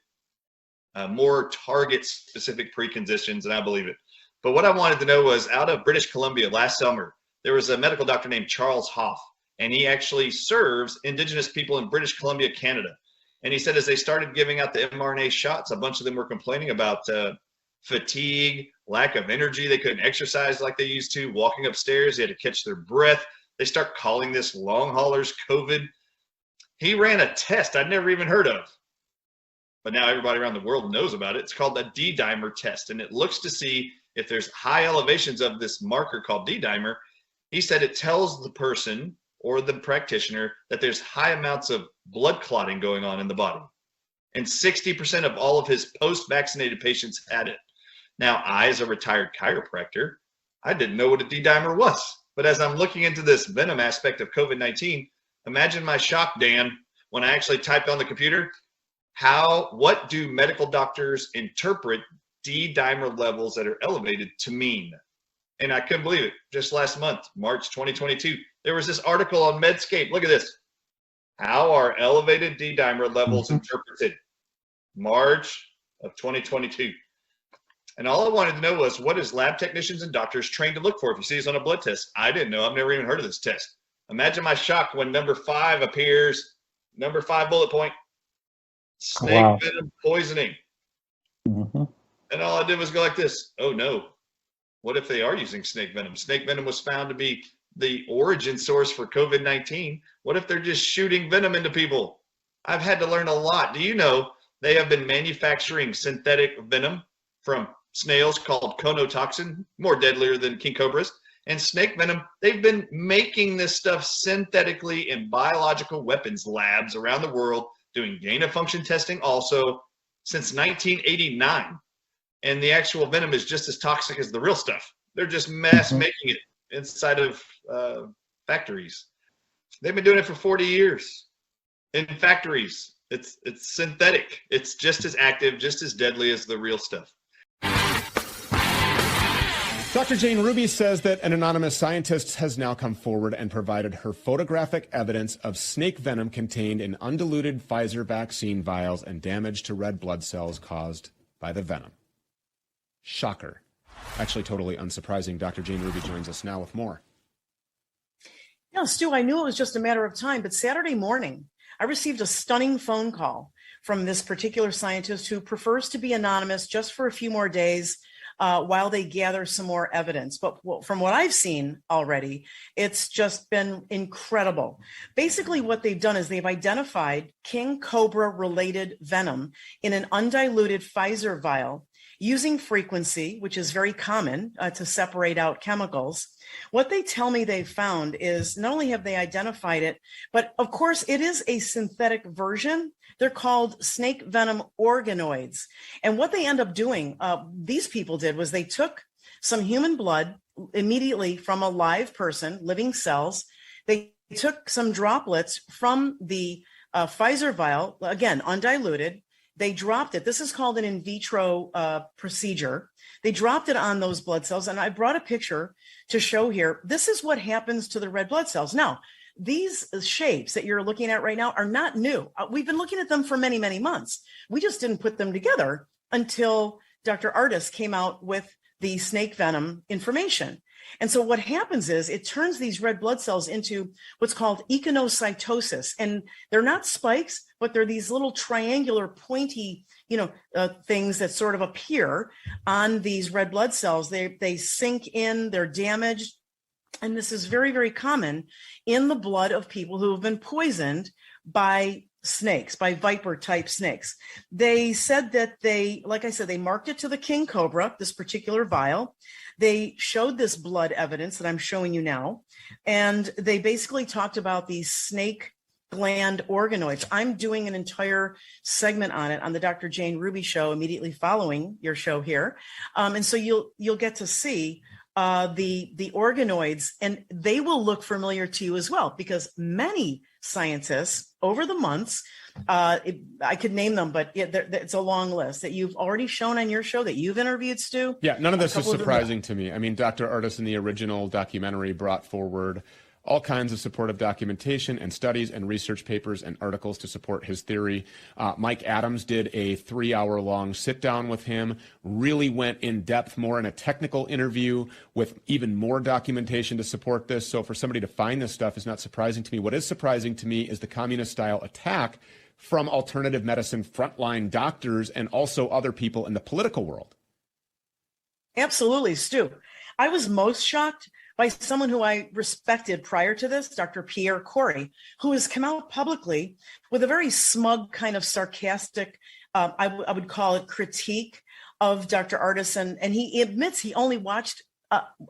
more target-specific preconditions, and I believe it. But what I wanted to know was, out of British Columbia last summer, there was a medical doctor named Charles Hoff, and he actually serves Indigenous people in British Columbia, Canada. And he said as they started giving out the mRNA shots, a bunch of them were complaining about fatigue, lack of energy. They couldn't exercise like they used to, walking upstairs, they had to catch their breath. They start calling this long haulers COVID. He ran a test I'd never even heard of, but now everybody around the world knows about it. It's called a D-dimer test, and it looks to see if there's high elevations of this marker called D-dimer. He said it tells the person or the practitioner that there's high amounts of blood clotting going on in the body. And 60% of all of his post-vaccinated patients had it. Now, I, as a retired chiropractor, I didn't know what a D-dimer was. But as I'm looking into this venom aspect of COVID-19, imagine my shock, Dan, when I actually typed on the computer, what do medical doctors interpret D-dimer levels that are elevated to mean? And I couldn't believe it. Just last month, March 2022, there was this article on Medscape. Look at this. How are elevated D-dimer levels interpreted? March of 2022. And all I wanted to know was, what is lab technicians and doctors trained to look for if you see this on a blood test? I didn't know. I've never even heard of this test. Imagine my shock when number 5 appears, number 5 bullet point, snake venom poisoning. And all I did was go like this. Oh no, what if they are using snake venom? Snake venom was found to be the origin source for COVID-19. What if they're just shooting venom into people? I've had to learn a lot. Do you know they have been manufacturing synthetic venom from snails called conotoxin, more deadlier than king cobras, and snake venom? They've been making this stuff synthetically in biological weapons labs around the world, doing gain of function testing also since 1989. And the actual venom is just as toxic as the real stuff. They're just mass making it inside of factories. They've been doing it for 40 years in factories. It's synthetic. It's just as active, just as deadly as the real stuff. Dr. Jane Ruby says that an anonymous scientist has now come forward and provided her photographic evidence of snake venom contained in undiluted Pfizer vaccine vials and damage to red blood cells caused by the venom. Shocker. Actually, totally unsurprising. Dr. Jane Ruby joins us now with more. Yeah, Stu, I knew it was just a matter of time, but Saturday morning, I received a stunning phone call from this particular scientist who prefers to be anonymous just for a few more days while they gather some more evidence. But from what I've seen already, it's just been incredible. Basically, what they've done is they've identified king cobra related venom in an undiluted Pfizer vial using frequency, which is very common to separate out chemicals. What they tell me they've found is not only have they identified it, but of course it is a synthetic version. They're called snake venom organoids. And what they end up doing, these people did, was they took some human blood immediately from a live person, living cells. They took some droplets from the Pfizer vial, again, undiluted. They dropped it. This is called an in vitro procedure. They dropped it on those blood cells. And I brought a picture to show here. This is what happens to the red blood cells. Now, these shapes that you're looking at right now are not new. We've been looking at them for many, many months. We just didn't put them together until Dr. Artis came out with the snake venom information. And so what happens is it turns these red blood cells into what's called echinocytosis. And they're not spikes, but they're these little triangular pointy, things that sort of appear on these red blood cells. They sink in, they're damaged. And this is very, very common in the blood of people who have been poisoned by snakes, by viper type snakes. They said that they marked it to the king cobra, this particular vial. They showed this blood evidence that I'm showing you now. And they basically talked about these snake gland organoids. I'm doing an entire segment on it on the Dr. Jane Ruby show immediately following your show here. And so you'll get to see the organoids, and they will look familiar to you as well, because many scientists over the months, I could name them, but it's a long list that you've already shown on your show that you've interviewed, Stu. Yeah, none of this is surprising to me. I mean, Dr. Artis in the original documentary brought forward all kinds of supportive documentation and studies and research papers and articles to support his theory. Mike Adams did a 3-hour-long sit-down with him, really went in depth more in a technical interview with even more documentation to support this. So for somebody to find this stuff is not surprising to me. What is surprising to me is the communist-style attack from alternative medicine frontline doctors and also other people in the political world. Absolutely, Stu. I was most shocked by someone who I respected prior to this, Dr. Pierre Corey, who has come out publicly with a very smug kind of sarcastic, I would call it critique of Dr. Ardis. And he admits he only watched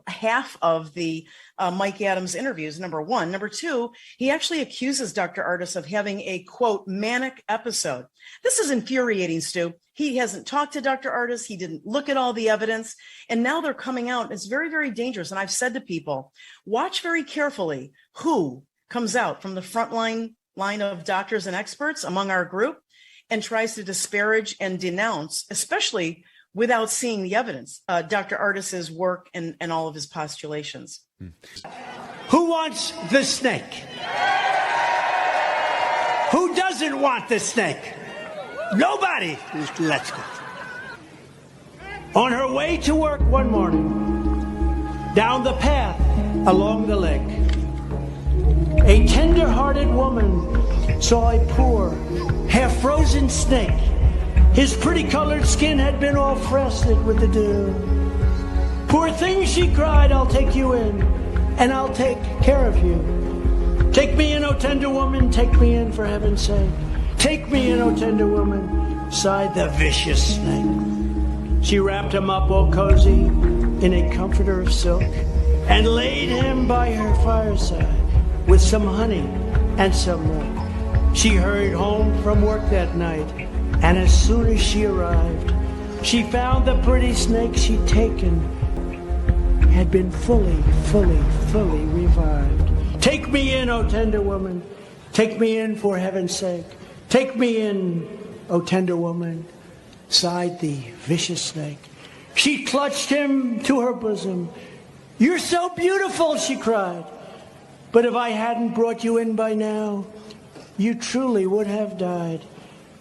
half of the Mike Adams interviews, number one. Number two, he actually accuses Dr. Ardis of having a, quote, manic episode. This is infuriating, Stu. He hasn't talked to Dr. Ardis. He didn't look at all the evidence. And now they're coming out. It's very, very dangerous. And I've said to people, watch very carefully who comes out from the front line of doctors and experts among our group and tries to disparage and denounce, especially without seeing the evidence, Dr. Ardis's work and all of his postulations. Who wants the snake? Who doesn't want the snake? Nobody. Let's go. On her way to work one morning, down the path along the lake, a tender-hearted woman saw a poor, half-frozen snake. His pretty colored skin had been all frosted with the dew. Poor thing, she cried, I'll take you in, and I'll take care of you. Take me in, O tender woman, take me in for heaven's sake. Take me in, O tender woman, sighed the vicious snake. She wrapped him up all cozy in a comforter of silk and laid him by her fireside with some honey and some milk. She hurried home from work that night, and as soon as she arrived, she found the pretty snake she'd taken had been fully revived. Take me in, O tender woman. Take me in for heaven's sake. Take me in, O tender woman, sighed the vicious snake. She clutched him to her bosom. You're so beautiful, she cried. But if I hadn't brought you in by now, you truly would have died.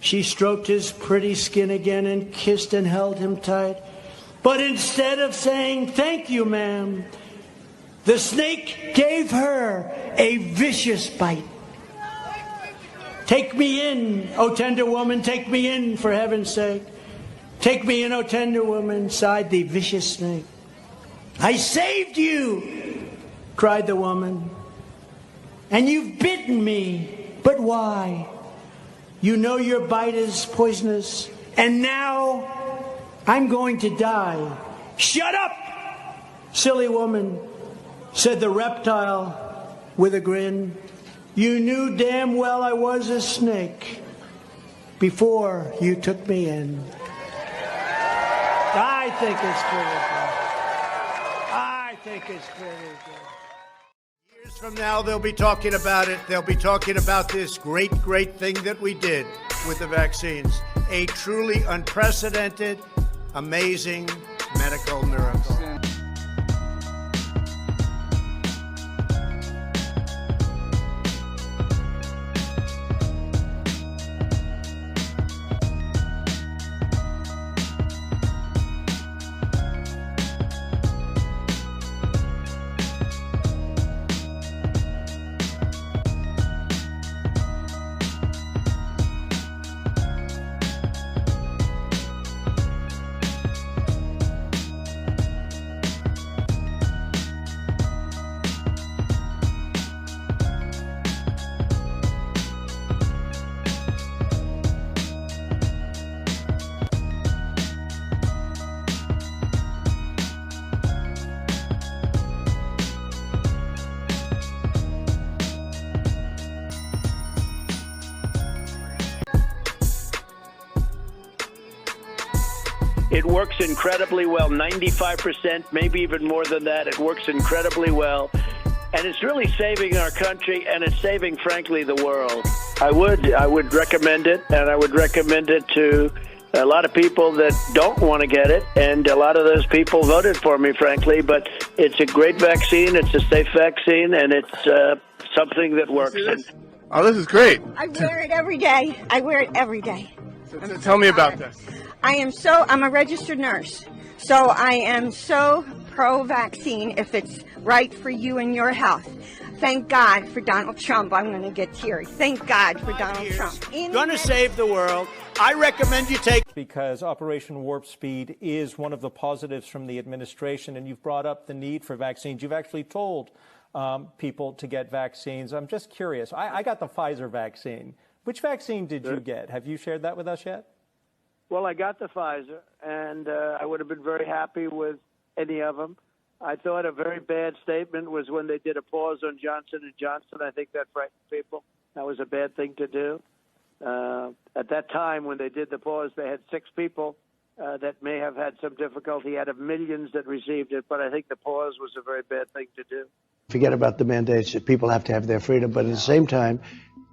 She stroked his pretty skin again and kissed and held him tight. But instead of saying, thank you, ma'am, the snake gave her a vicious bite. Take me in, O tender woman, take me in for heaven's sake. Take me in, O tender woman, sighed the vicious snake. I saved you, cried the woman, and you've bitten me, but why? You know your bite is poisonous, and now I'm going to die. Shut up, silly woman, said the reptile with a grin. You knew damn well I was a snake before you took me in. I think it's pretty good. I think it's pretty good. Years from now, they'll be talking about it. They'll be talking about this great thing that we did with the vaccines. A truly unprecedented, amazing medical miracle. It works incredibly well, 95%, maybe even more than that. It works incredibly well. And it's really saving our country, and it's saving, frankly, the world. I would recommend it, and I would recommend it to a lot of people that don't want to get it, and a lot of those people voted for me, frankly. But it's a great vaccine, it's a safe vaccine, and it's something that works. Oh, this is great. I wear it every day. I wear it every day. So tell me about this. I'm a registered nurse, so I am so pro-vaccine if it's right for you and your health. Thank God for Donald Trump. I'm going to get teary. Thank God for Donald Trump. Going to save the world. I recommend you take. Because Operation Warp Speed is one of the positives from the administration, and you've brought up the need for vaccines. You've actually told people to get vaccines. I'm just curious. I got the Pfizer vaccine. Which vaccine did you get? Have you shared that with us yet? Well, I got the Pfizer, and I would have been very happy with any of them. I thought a very bad statement was when they did a pause on Johnson & Johnson. I think that frightened people. That was a bad thing to do. At that time, when they did the pause, they had 6 people that may have had some difficulty out of millions that received it, but I think the pause was a very bad thing to do. Forget about the mandates. People have to have their freedom, but at the same time,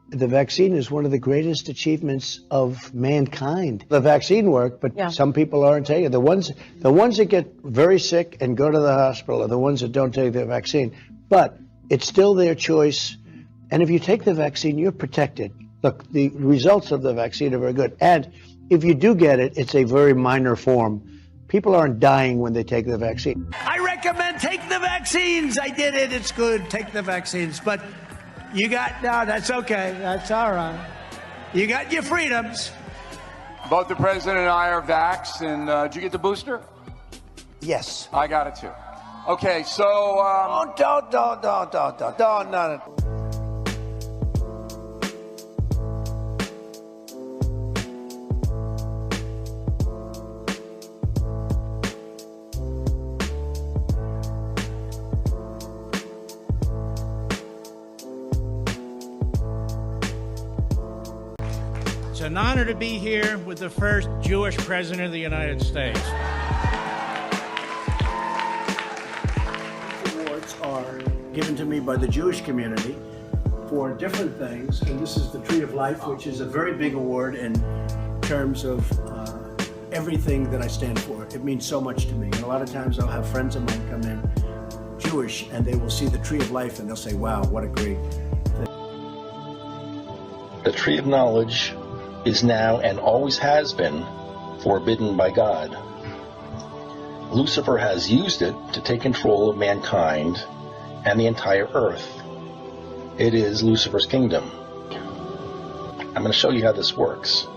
the vaccine is one of the greatest achievements of mankind. The vaccine worked, but some people aren't taking it. The ones that get very sick and go to the hospital are the ones that don't take the vaccine. But it's still their choice. And if you take the vaccine, you're protected. Look, the results of the vaccine are very good. And if you do get it, it's a very minor form. People aren't dying when they take the vaccine. I recommend take the vaccines. I did it. It's good. Take the vaccines. But no, that's okay. That's all right. You got your freedoms. Both the president and I are vaxxed. And did you get the booster? Yes. I got it too. Okay, so... Don't. It's an honor to be here with the first Jewish president of the United States. Awards are given to me by the Jewish community for different things, and this is the Tree of Life, which is a very big award in terms of everything that I stand for. It means so much to me, and a lot of times I'll have friends of mine come in, Jewish, and they will see the Tree of Life and they'll say, wow, what a great thing. The Tree of Knowledge is now and always has been forbidden by God. Lucifer has used it to take control of mankind and the entire earth. It is Lucifer's kingdom. I'm going to show you how this works.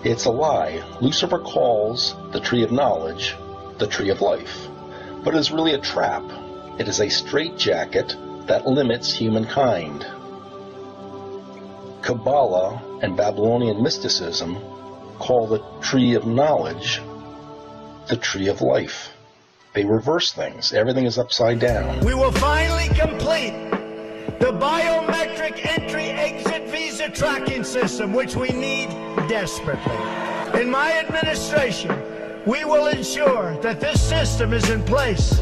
It's a lie. Lucifer calls the Tree of Knowledge the Tree of Life, but it is really a trap. It is a straitjacket that limits humankind. Kabbalah and Babylonian mysticism call the Tree of Knowledge the Tree of Life. They reverse things. Everything is upside down. We will finally complete the biometric entry-exit visa tracking system, which we need desperately. In my administration, we will ensure that this system is in place.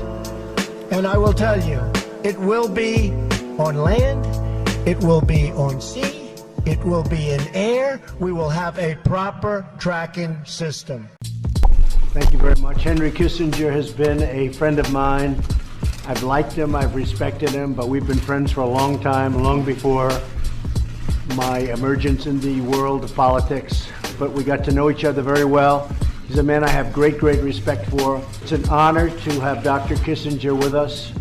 And I will tell you, it will be on land, it will be on sea, it will be in air. We will have a proper tracking system. Thank you very much. Henry Kissinger has been a friend of mine. I've liked him, I've respected him, but we've been friends for a long time, long before my emergence in the world of politics. But we got to know each other very well. He's a man I have great, great respect for. It's an honor to have Dr. Kissinger with us,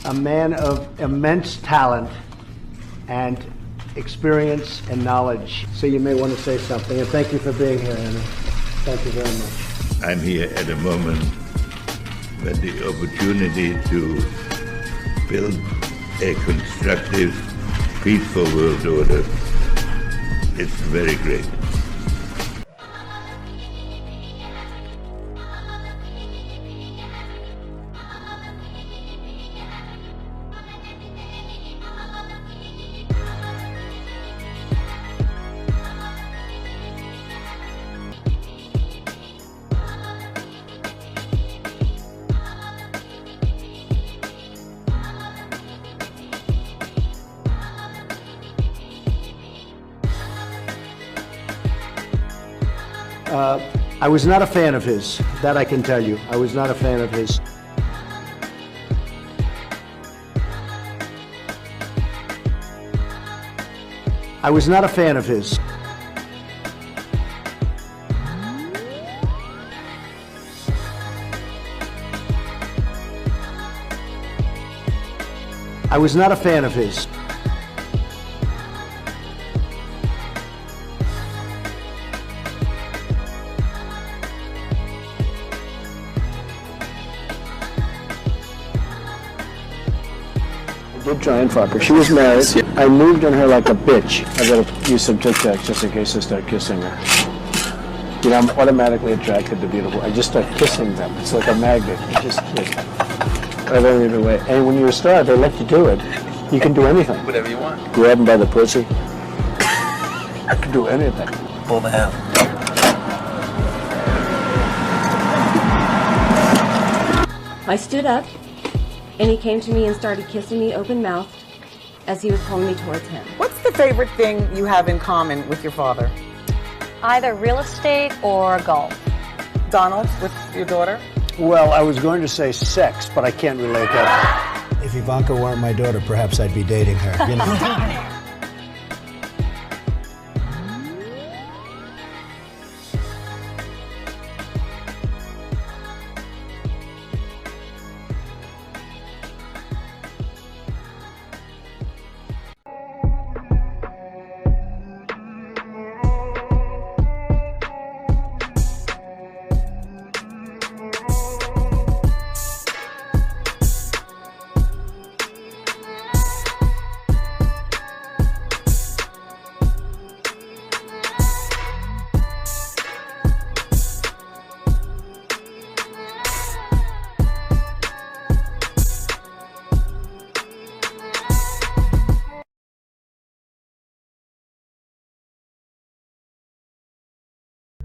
a man of immense talent and experience and knowledge. So you may want to say something, and thank you for being here, Henry. Thank you very much. I'm here at a moment when the opportunity to build a constructive, peaceful world order is very great. I was not a fan of his, that I can tell you. I was not a fan of his. I was not a fan of his. I was not a fan of his. did try and fuck her. She was married. I moved on her like a bitch. I gotta use some Tic Tacs just in case I start kissing her. You know, I'm automatically attracted to beautiful. I just start kissing them. It's like a magnet. It just, I don't even wait. And when you're a star, they let you do it. You can do anything. Whatever you want. Grab them by the pussy. I can do anything. Pull the hell. I stood up, and he came to me and started kissing me open-mouthed as he was pulling me towards him. What's the favorite thing you have in common with your father? Either real estate or golf. Donald, with your daughter? Well, I was going to say sex, but I can't relate that. If Ivanka weren't my daughter, perhaps I'd be dating her. You know?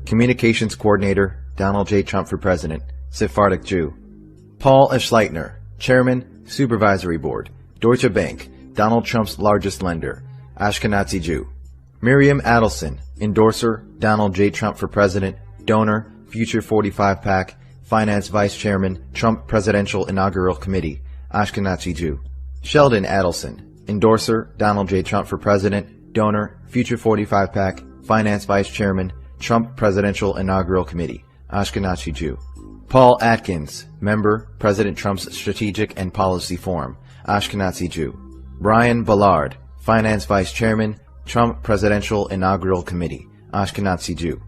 Communications Coordinator, Donald J. Trump for President, Sephardic Jew. Paul Schleitner, Chairman, Supervisory Board, Deutsche Bank, Donald Trump's largest lender, Ashkenazi Jew. Miriam Adelson, Endorser, Donald J. Trump for President, Donor, Future 45 PAC, Finance Vice Chairman, Trump Presidential Inaugural Committee, Ashkenazi Jew. Sheldon Adelson, Endorser, Donald J. Trump for President, Donor, Future 45 PAC, Finance Vice Chairman, Trump Presidential Inaugural Committee, Ashkenazi Jew. Paul Atkins, Member, President Trump's Strategic and Policy Forum, Ashkenazi Jew. Brian Ballard, Finance Vice Chairman, Trump Presidential Inaugural Committee, Ashkenazi Jew.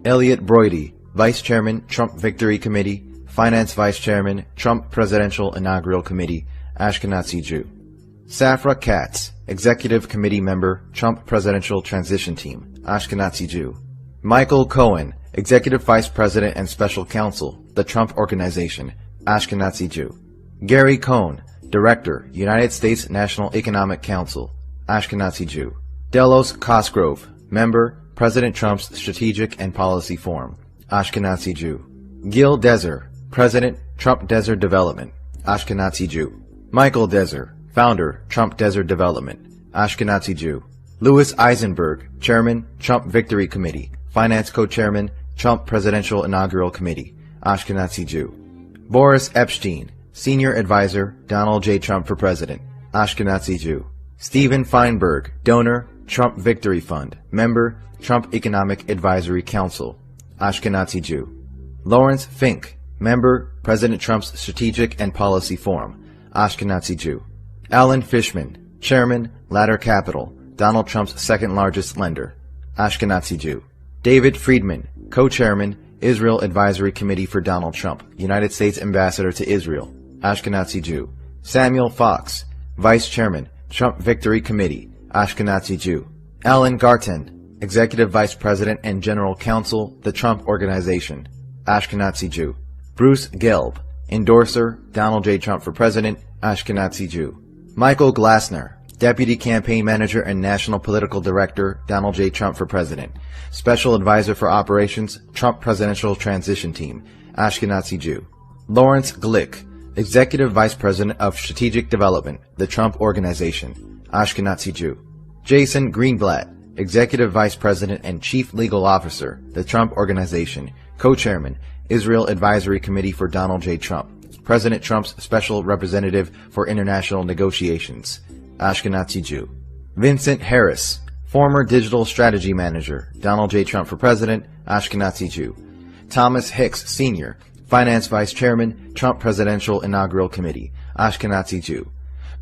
Elliot Broidy, Vice Chairman, Trump Victory Committee, Finance Vice Chairman, Trump Presidential Inaugural Committee, Ashkenazi Jew. Safra Katz, Executive Committee Member, Trump Presidential Transition Team, Ashkenazi Jew. Michael Cohen, Executive Vice President and Special Counsel, the Trump Organization, Ashkenazi Jew. Gary Cohn, Director, United States National Economic Council, Ashkenazi Jew. Delos Cosgrove, Member, President Trump's Strategic and Policy Forum, Ashkenazi Jew. Gil Deser, President, Trump Desert Development, Ashkenazi Jew. Michael Deser, Founder, Trump Desert Development, Ashkenazi Jew. Louis Eisenberg, Chairman, Trump Victory Committee, Finance Co-Chairman, Trump Presidential Inaugural Committee, Ashkenazi Jew. Boris Epstein, Senior Advisor, Donald J. Trump for President, Ashkenazi Jew. Stephen Feinberg, Donor, Trump Victory Fund, Member, Trump Economic Advisory Council, Ashkenazi Jew. Lawrence Fink, Member, President Trump's Strategic and Policy Forum, Ashkenazi Jew. Alan Fishman, Chairman, Ladder Capital, Donald Trump's second largest lender, Ashkenazi Jew. David Friedman, Co-Chairman, Israel Advisory Committee for Donald Trump, United States Ambassador to Israel, Ashkenazi Jew. Samuel Fox, Vice Chairman, Trump Victory Committee, Ashkenazi Jew. Alan Garten, Executive Vice President and General Counsel, the Trump Organization, Ashkenazi Jew. Bruce Gelb, Endorser, Donald J. Trump for President, Ashkenazi Jew. Michael Glassner, Deputy Campaign Manager and National Political Director, Donald J. Trump for President. Special Advisor for Operations, Trump Presidential Transition Team, Ashkenazi Jew. Lawrence Glick, Executive Vice President of Strategic Development, the Trump Organization, Ashkenazi Jew. Jason Greenblatt, Executive Vice President and Chief Legal Officer, the Trump Organization, Co-Chairman, Israel Advisory Committee for Donald J. Trump, President Trump's Special Representative for International Negotiations, Ashkenazi Jew. Vincent Harris, Former Digital Strategy Manager, Donald J. Trump for President, Ashkenazi Jew. Thomas Hicks, Sr., Finance Vice Chairman, Trump Presidential Inaugural Committee, Ashkenazi Jew.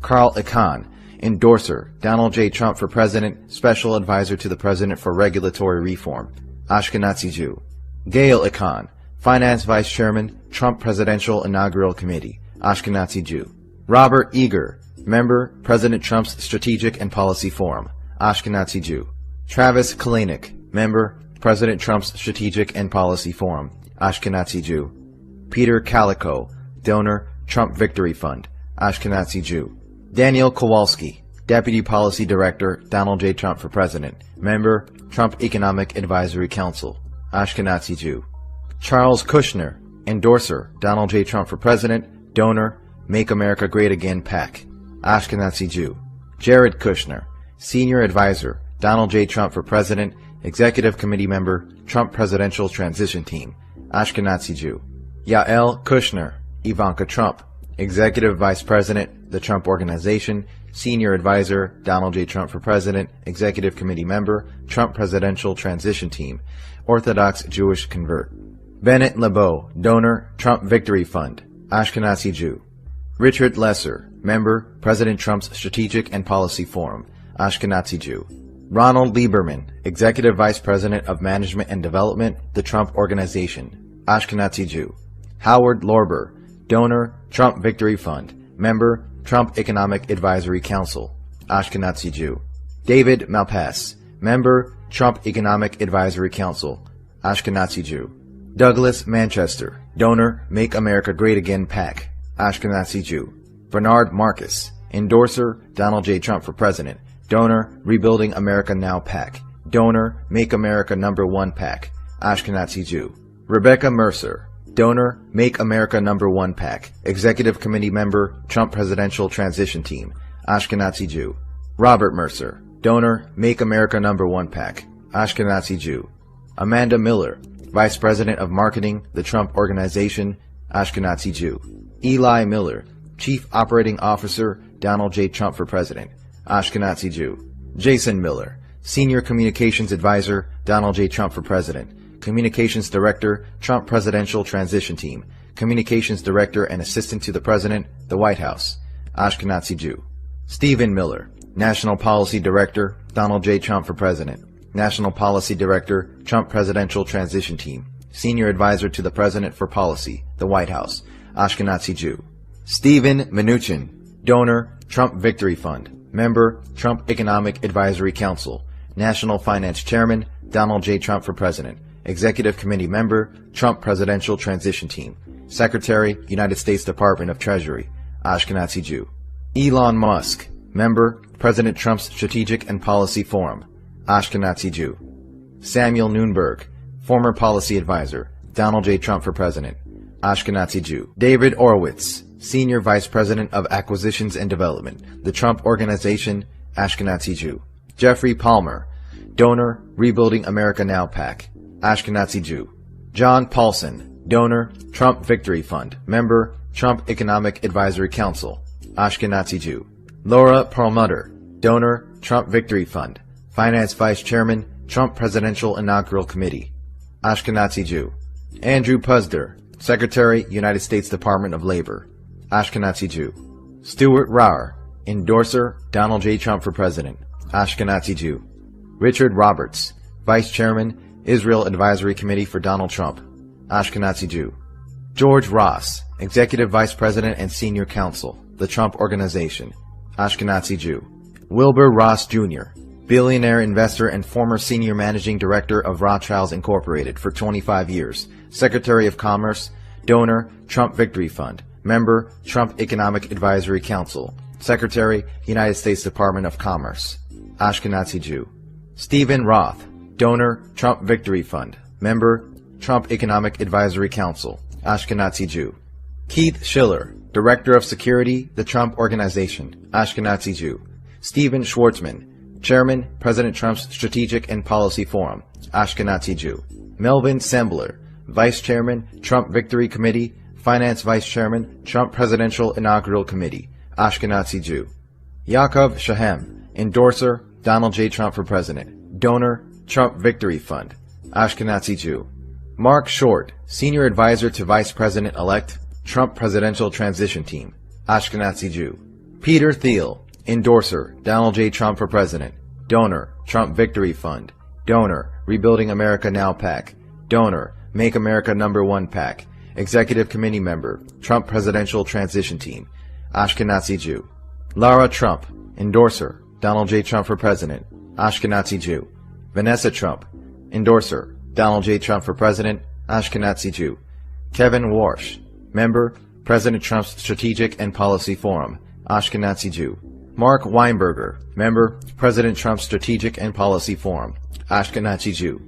Carl Icahn, Endorser, Donald J. Trump for President, Special Advisor to the President for Regulatory Reform, Ashkenazi Jew. Gail Icahn, Finance Vice Chairman, Trump Presidential Inaugural Committee, Ashkenazi Jew. Robert Eager, Member, President Trump's Strategic and Policy Forum, Ashkenazi Jew. Travis Kalanick, Member, President Trump's Strategic and Policy Forum, Ashkenazi Jew. Peter Calico, Donor, Trump Victory Fund, Ashkenazi Jew. Daniel Kowalski, Deputy Policy Director, Donald J. Trump for President, Member, Trump Economic Advisory Council, Ashkenazi Jew. Charles Kushner, Endorser, Donald J. Trump for President, Donor, Make America Great Again PAC, Ashkenazi Jew. Jared Kushner, Senior Advisor, Donald J. Trump for President, Executive Committee Member, Trump Presidential Transition Team, Ashkenazi Jew. Yael Kushner, Ivanka Trump, Executive Vice President, the Trump Organization, Senior Advisor, Donald J. Trump for President, Executive Committee Member, Trump Presidential Transition Team, Orthodox Jewish Convert. Bennett LeBeau, Donor, Trump Victory Fund, Ashkenazi Jew. Richard Lesser, Member, President Trump's Strategic and Policy Forum, Ashkenazi Jew. Ronald Lieberman, Executive Vice President of Management and Development, the Trump Organization, Ashkenazi Jew. Howard Lorber, Donor, Trump Victory Fund, Member, Trump Economic Advisory Council, Ashkenazi Jew. David Malpass, Member, Trump Economic Advisory Council, Ashkenazi Jew. Douglas Manchester, Donor, Make America Great Again PAC, Ashkenazi Jew. Bernard Marcus, Endorser, Donald J. Trump for President, Donor, Rebuilding America Now PAC, Donor, Make America #1 PAC, Ashkenazi Jew. Rebecca Mercer, Donor, Make America #1 PAC, Executive Committee Member, Trump Presidential Transition Team, Ashkenazi Jew. Robert Mercer, Donor, Make America #1 PAC, Ashkenazi Jew. Amanda Miller, Vice President of Marketing, the Trump Organization, Ashkenazi Jew. Eli Miller, Chief Operating Officer, Donald J. Trump for President, Ashkenazi Jew. Jason Miller, Senior Communications Advisor, Donald J. Trump for President, Communications Director, Trump Presidential Transition Team, Communications Director and Assistant to the President, the White House, Ashkenazi Jew. Stephen Miller, National Policy Director, Donald J. Trump for President, National Policy Director, Trump Presidential Transition Team, Senior Advisor to the President for Policy, the White House, Ashkenazi Jew. Stephen Mnuchin, Donor, Trump Victory Fund, Member, Trump Economic Advisory Council, National Finance Chairman, Donald J. Trump for President, Executive Committee Member, Trump Presidential Transition Team, Secretary, United States Department of Treasury, Ashkenazi Jew. Elon Musk, Member, President Trump's Strategic and Policy Forum, Ashkenazi Jew. Samuel Nunberg, Former Policy Advisor, Donald J. Trump for President, Ashkenazi Jew. David Orwitz, Senior Vice President of Acquisitions and Development, the Trump Organization, Ashkenazi Jew. Jeffrey Palmer, Donor, Rebuilding America Now PAC, Ashkenazi Jew. John Paulson, Donor, Trump Victory Fund, Member, Trump Economic Advisory Council, Ashkenazi Jew. Laura Perlmutter, Donor, Trump Victory Fund, Finance Vice Chairman, Trump Presidential Inaugural Committee, Ashkenazi Jew. Andrew Puzder, Secretary, United States Department of Labor, Ashkenazi Jew. Stuart Rauer, Endorser, Donald J. Trump for President, Ashkenazi Jew. Richard Roberts, Vice Chairman, Israel Advisory Committee for Donald Trump, Ashkenazi Jew. George Ross, Executive Vice President and Senior Counsel, the Trump Organization, Ashkenazi Jew. Wilbur Ross Jr., billionaire investor and former Senior Managing Director of Rothschilds Incorporated for 25 years, Secretary of Commerce, Donor, Trump Victory Fund, Member, Trump Economic Advisory Council, Secretary, United States Department of Commerce, Ashkenazi Jew. Stephen Roth, Donor, Trump Victory Fund, Member, Trump Economic Advisory Council, Ashkenazi Jew. Keith Schiller, Director of Security, the Trump Organization, Ashkenazi Jew. Stephen Schwartzman, Chairman, President Trump's Strategic and Policy Forum, Ashkenazi Jew. Melvin Sembler, Vice Chairman, Trump Victory Committee, Finance Vice Chairman, Trump Presidential Inaugural Committee, Ashkenazi Jew. Yaakov Shahem, Endorser, Donald J. Trump for President, Donor, Trump Victory Fund, Ashkenazi Jew. Mark Short, Senior Advisor to Vice President-elect, Trump Presidential Transition Team, Ashkenazi Jew. Peter Thiel, Endorser, Donald J. Trump for President, Donor, Trump Victory Fund, Donor, Rebuilding America Now PAC, Donor, Make America #1 PAC, Executive Committee Member, Trump Presidential Transition Team, Ashkenazi Jew. Lara Trump, endorser, Donald J. Trump for President, Ashkenazi Jew. Vanessa Trump, endorser, Donald J. Trump for President, Ashkenazi Jew. Kevin Warsh, member, President Trump's Strategic and Policy Forum, Ashkenazi Jew. Mark Weinberger, member, President Trump's Strategic and Policy Forum, Ashkenazi Jew.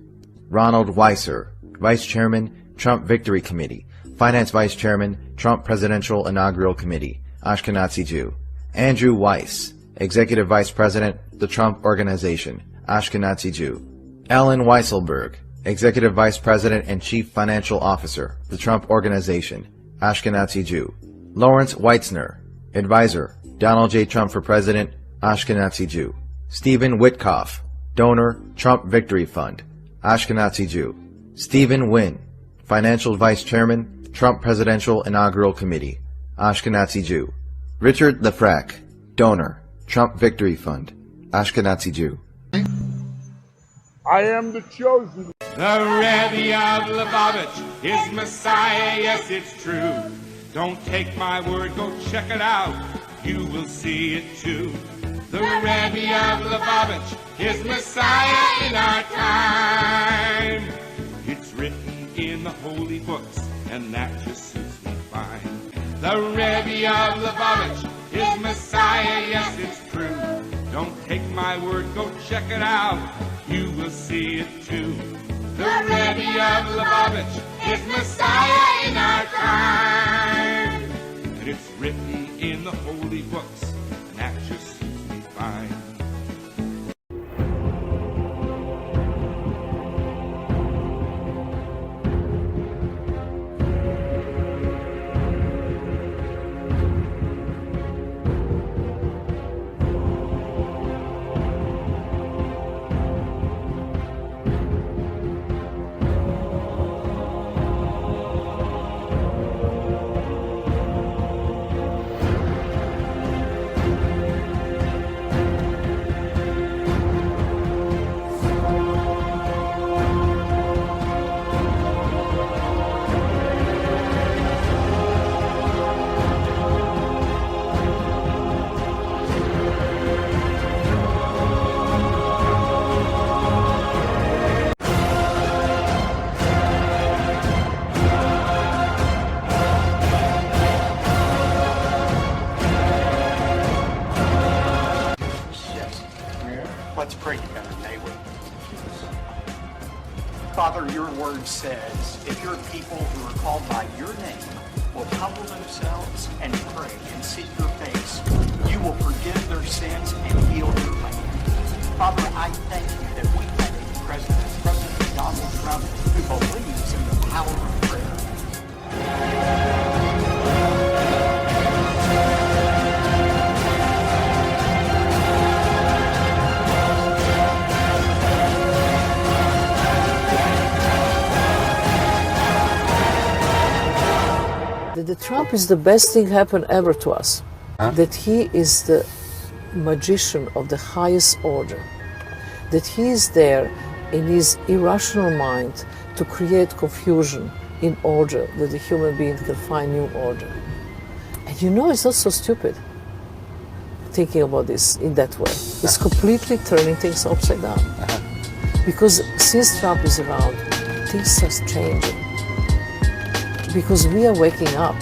Ronald Weiser, Vice Chairman, Trump Victory Committee, Finance Vice Chairman, Trump Presidential Inaugural Committee, Ashkenazi Jew. Andrew Weiss, Executive Vice President, the Trump Organization, Ashkenazi Jew. Alan Weisselberg, Executive Vice President and Chief Financial Officer, the Trump Organization, Ashkenazi Jew. Lawrence Weitzner, Advisor, Donald J. Trump for President, Ashkenazi Jew. Stephen Witkoff, Donor, Trump Victory Fund, Ashkenazi Jew. Stephen Wynn, Financial Vice Chairman, Trump Presidential Inaugural Committee, Ashkenazi Jew. Richard Lefrak, Donor, Trump Victory Fund, Ashkenazi Jew. I am the chosen. The Rebbe of Lubavitch is Messiah, yes, it's true. Don't take my word, go check it out. You will see it too. The Rebbe of Lubavitch is Messiah in our time. It's written in the holy books, and that just suits me fine. The Rebbe of Lubavitch is Messiah, yes, it's true. Don't take my word, go check it out. You will see it too. The Rebbe of Lubavitch is Messiah in our time. And it's written in the holy books, and that just suits me fine. Let's pray together, may we? Father, your word says, if your people who are called by your name will humble themselves and pray and seek your face, you will forgive their sins and heal their land. Father, I thank you that we have a President Donald Trump, who believes in the power of prayer. That Trump is the best thing happened ever to us. That he is the magician of the highest order. That he is there in his irrational mind to create confusion in order that the human being can find new order. And you know, it's not so stupid thinking about this in that way. It's completely turning things upside down. Because since Trump is around, things are changing. Because we are waking up.